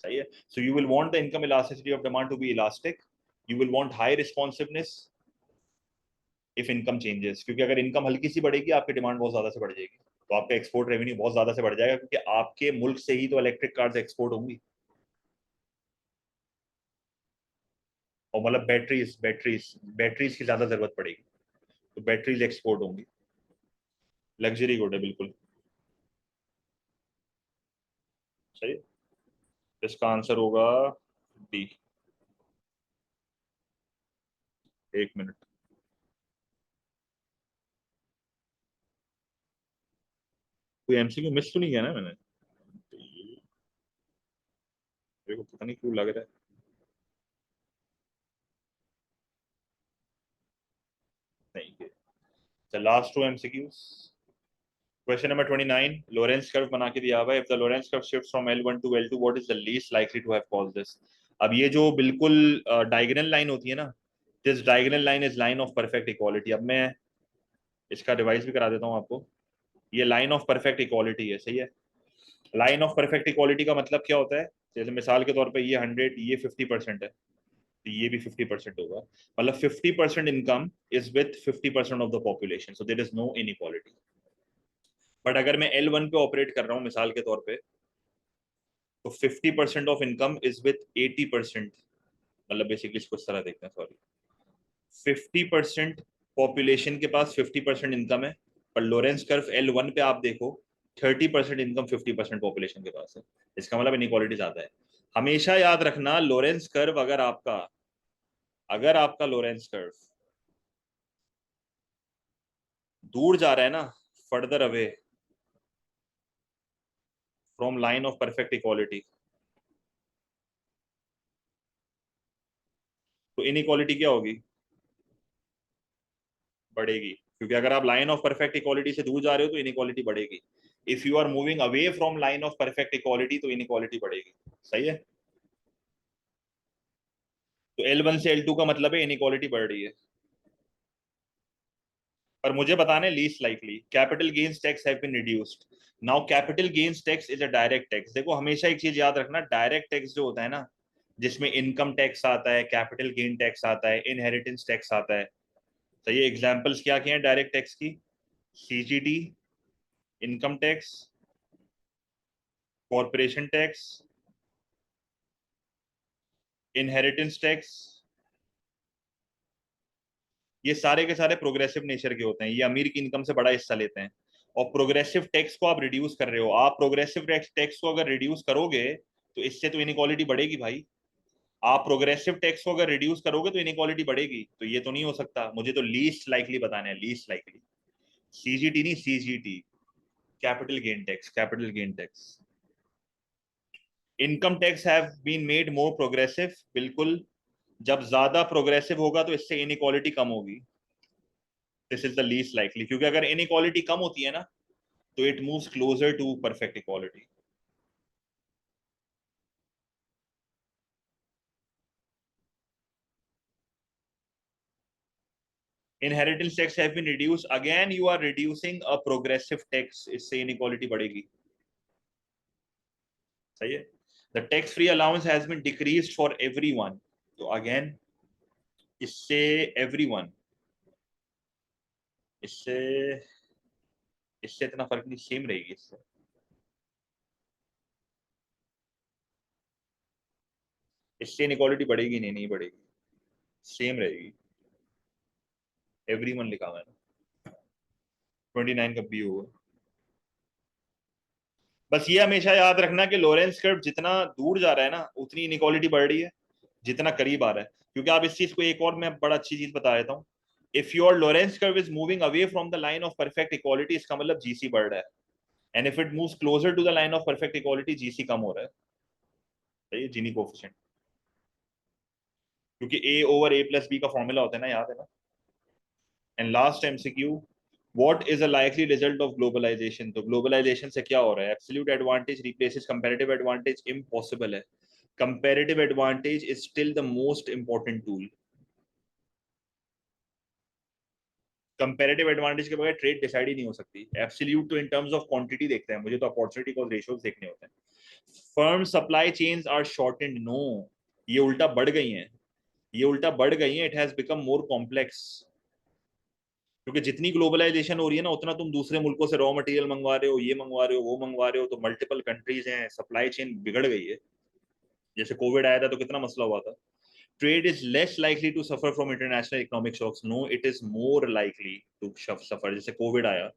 सही है। So you will want the income elasticity of demand to be elastic, you will want high responsiveness if income changes, क्योंकि अगर income हल्की सी बढ़ेगी आपकी demand बहुत ज्यादा से बढ़ जाएगी, तो आपका एक्सपोर्ट रेवेन्यू बहुत ज्यादा से बढ़ जाएगा, क्योंकि आपके मुल्क से ही तो इलेक्ट्रिक कार्स एक्सपोर्ट होंगी। और मतलब बैटरीज बैटरीज बैटरीज की ज्यादा जरूरत पड़ेगी, तो बैटरीज एक्सपोर्ट होंगी। लग्जरी गुड है बिल्कुल सही। इसका आंसर होगा डी। एक मिनट, कोई एमसीक्यू मिस तो नहीं किया ना मैंने? मेरे को पता नहीं क्यों लग रहा है। नहीं है। Last two MCQs. Question number 29, Lorenz curve बना के दिया हुआ है, if the Lorenz curve shift from L1 to L2 what is the least likely to have caused this. अब ये जो बिल्कुल डायगोनल लाइन होती है ना, this diagonal line is line of perfect equality. अब मैं इसका रिवाइज भी करा देता हूँ आपको। ये लाइन ऑफ परफेक्ट इक्वालिटी है, सही है। लाइन ऑफ परफेक्ट इक्वालिटी का मतलब क्या होता है? जैसे मिसाल के तौर पे ये 100, ये 50% है, तो ये भी 50% होगा। मतलब 50% income is with 50% of the population, so there is no inequality. But अगर मैं L1 पे ऑपरेट कर रहा हूँ मिसाल के तौर पे, तो 50% ऑफ इनकम इज विथ 80%। मतलब बेसिकली इसको इस तरह देखते हैं, सॉरी, 50% पॉपुलेशन के पास 50% इनकम है, पर लोरेंस कर्व L1 पे आप देखो 30% इनकम 50% पॉपुलेशन के पास है। इसका मतलब इनइक्वालिटी ज्यादा है। हमेशा याद रखना, लोरेंस कर्व अगर आपका लोरेंस कर्व दूर जा रहा है ना, further away from line of perfect equality, तो इनइक्वालिटी क्या होगी? बढ़ेगी, क्योंकि अगर आप लाइन ऑफ परफेक्ट इक्वालिटी से दूर जा रहे हो तो इनइक्वालिटी बढ़ेगी। If you are moving away from line of perfect equality तो इनइक्वालिटी बढ़ेगी, सही है। तो L1 से L2 का मतलब है इनइक्वालिटी बढ़ रही है। पर मुझे बताना है least likely, capital gains tax have been reduced. Now capital gains tax is a direct tax. देखो हमेशा एक चीज याद रखना, डायरेक्ट टैक्स जो होता है ना, जिसमें इनकम टैक्स आता है, कैपिटल गेन टैक्स आता है, इनहेरिटेंस टैक्स आता है। तो ये एग्जांपल्स क्या क्या हैं डायरेक्ट टैक्स की? CGT, income tax, corporation tax, inheritance tax. ये सारे के सारे प्रोग्रेसिव नेचर के होते हैं, ये अमीर की इनकम से बड़ा हिस्सा लेते हैं। और प्रोग्रेसिव टैक्स को आप रिड्यूस कर रहे हो, आप प्रोग्रेसिव टैक्स को अगर रिड्यूस करोगे तो इससे तो इनइक्वालिटी बढ़ेगी भाई। आप प्रोग्रेसिव टैक्स को अगर रिड्यूस करोगे तो इनइक्वालिटी बढ़ेगी, तो ये तो नहीं हो सकता। मुझे तो लीस्ट लाइकली बताना है, लीस्ट लाइकली। सीजीटी नहीं, CGT, capital gain tax, capital gain tax. Income tax have been made more progressive, बिल्कुल। जब ज्यादा प्रोग्रेसिव होगा तो इससे इनइक्वालिटी कम होगी। This is the least likely, क्योंकि अगर इनइक्वालिटी कम होती है ना, तो it moves closer to perfect equality. Inheritance tax have been reduce, again you are reducing a progressive tax, इससे इनइक्वालिटी बढ़ेगी, सही है। The tax free allowance has been decreased for everyone, तो अगेन इससे एवरीवन, इससे इससे इतना फर्क नहीं, सेम रहेगी इससे। इससे इनइक्वालिटी बढ़ेगी नहीं, नहीं बढ़ेगी, सेम रहेगी। एवरीवन लिखा हुआ है ना, 29 का बी होगा। बस ये हमेशा याद रखना कि लोरेंस कर्व जितना दूर जा रहा है ना, उतनी इनइक्वालिटी बढ़ रही है, जितना करीब आ रहा है। क्योंकि आप इस चीज को एक और मैं बड़ा अच्छी चीज बता देता हूँ, if your Lorenz curve is moving away from the line of perfect equality, इसका मतलब जीसी बढ़ रहा है। And if it moves closer to the line of perfect equality, GC कम हो रहा है, सही है, जीनी कोफिशिएंट। क्योंकि A over A plus B का फॉर्मूला होता है ना, याद है ना। And last MCQ, what is a likely result of globalisation? तो ग्लोबलाइजेशन से क्या हो रहा है? Absolute advantage replaces comparative advantage, impossible है। Comparative advantage is still the most important tool. Comparative advantage के बगैर ट्रेड डिसाइड ही नहीं हो सकती। एब्सोल्यूट तो इन टर्म्स ऑफ क्वांटिटी देखते हैं, मुझे तो अपॉर्चुनिटी कॉस्ट रेशियोज देखने होते हैं। Firm supply chains are shortened, no, ये उल्टा बढ़ गई हैं, ये उल्टा बढ़ गई हैं। It has become more complex, क्योंकि जितनी ग्लोबलाइजेशन हो रही है ना, उतना तुम दूसरे मुल्कों से रॉ मटेरियल मंगवा रहे हो, ये मंगवा रहे हो, वो मंगवा रहे हो, तो मल्टीपल कंट्रीज हैं, सप्लाई चेन बिगड़ गई है। जैसे कोविड आया था तो कितना मसला हुआ था। trade is less likely to suffer from international economic shocks. No, it is more likely to suffer. जैसे COVID आया.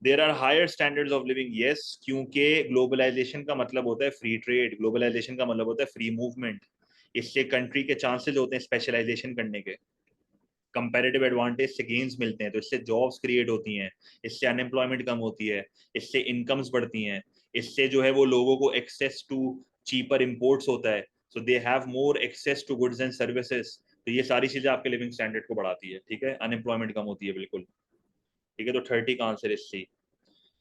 There are higher standards of living, yes, क्योंकि globalization का मतलब होता है free trade, globalization का मतलब होता है free movement. इससे country के chances होते हैं specialization करने के, comparative advantage से gains मिलते हैं, तो इससे jobs create होती हैं, इससे unemployment कम होती है, इससे incomes बढ़ती हैं, इससे जो है वो लोगों को access to cheaper imports होता है, so they have more access to goods and services. तो ये सारी चीजें आपके लिविंग स्टैंडर्ड को बढ़ाती है, ठीक है, अनएम्प्लॉयमेंट कम होती है, बिल्कुल ठीक है. तो 30 का आंसर इस सी.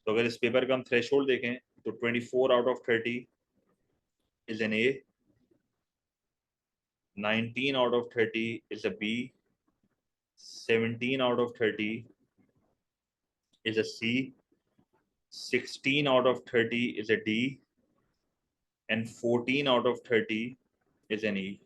तो अगर इस पेपर का हम थ्रेशोल्ड देखें तो 24 out of 30 is an A, 19 out of 30 is a B, 17 out of 30 is a C, 16 out of 30 is a D, and 14 out of 30 is an E.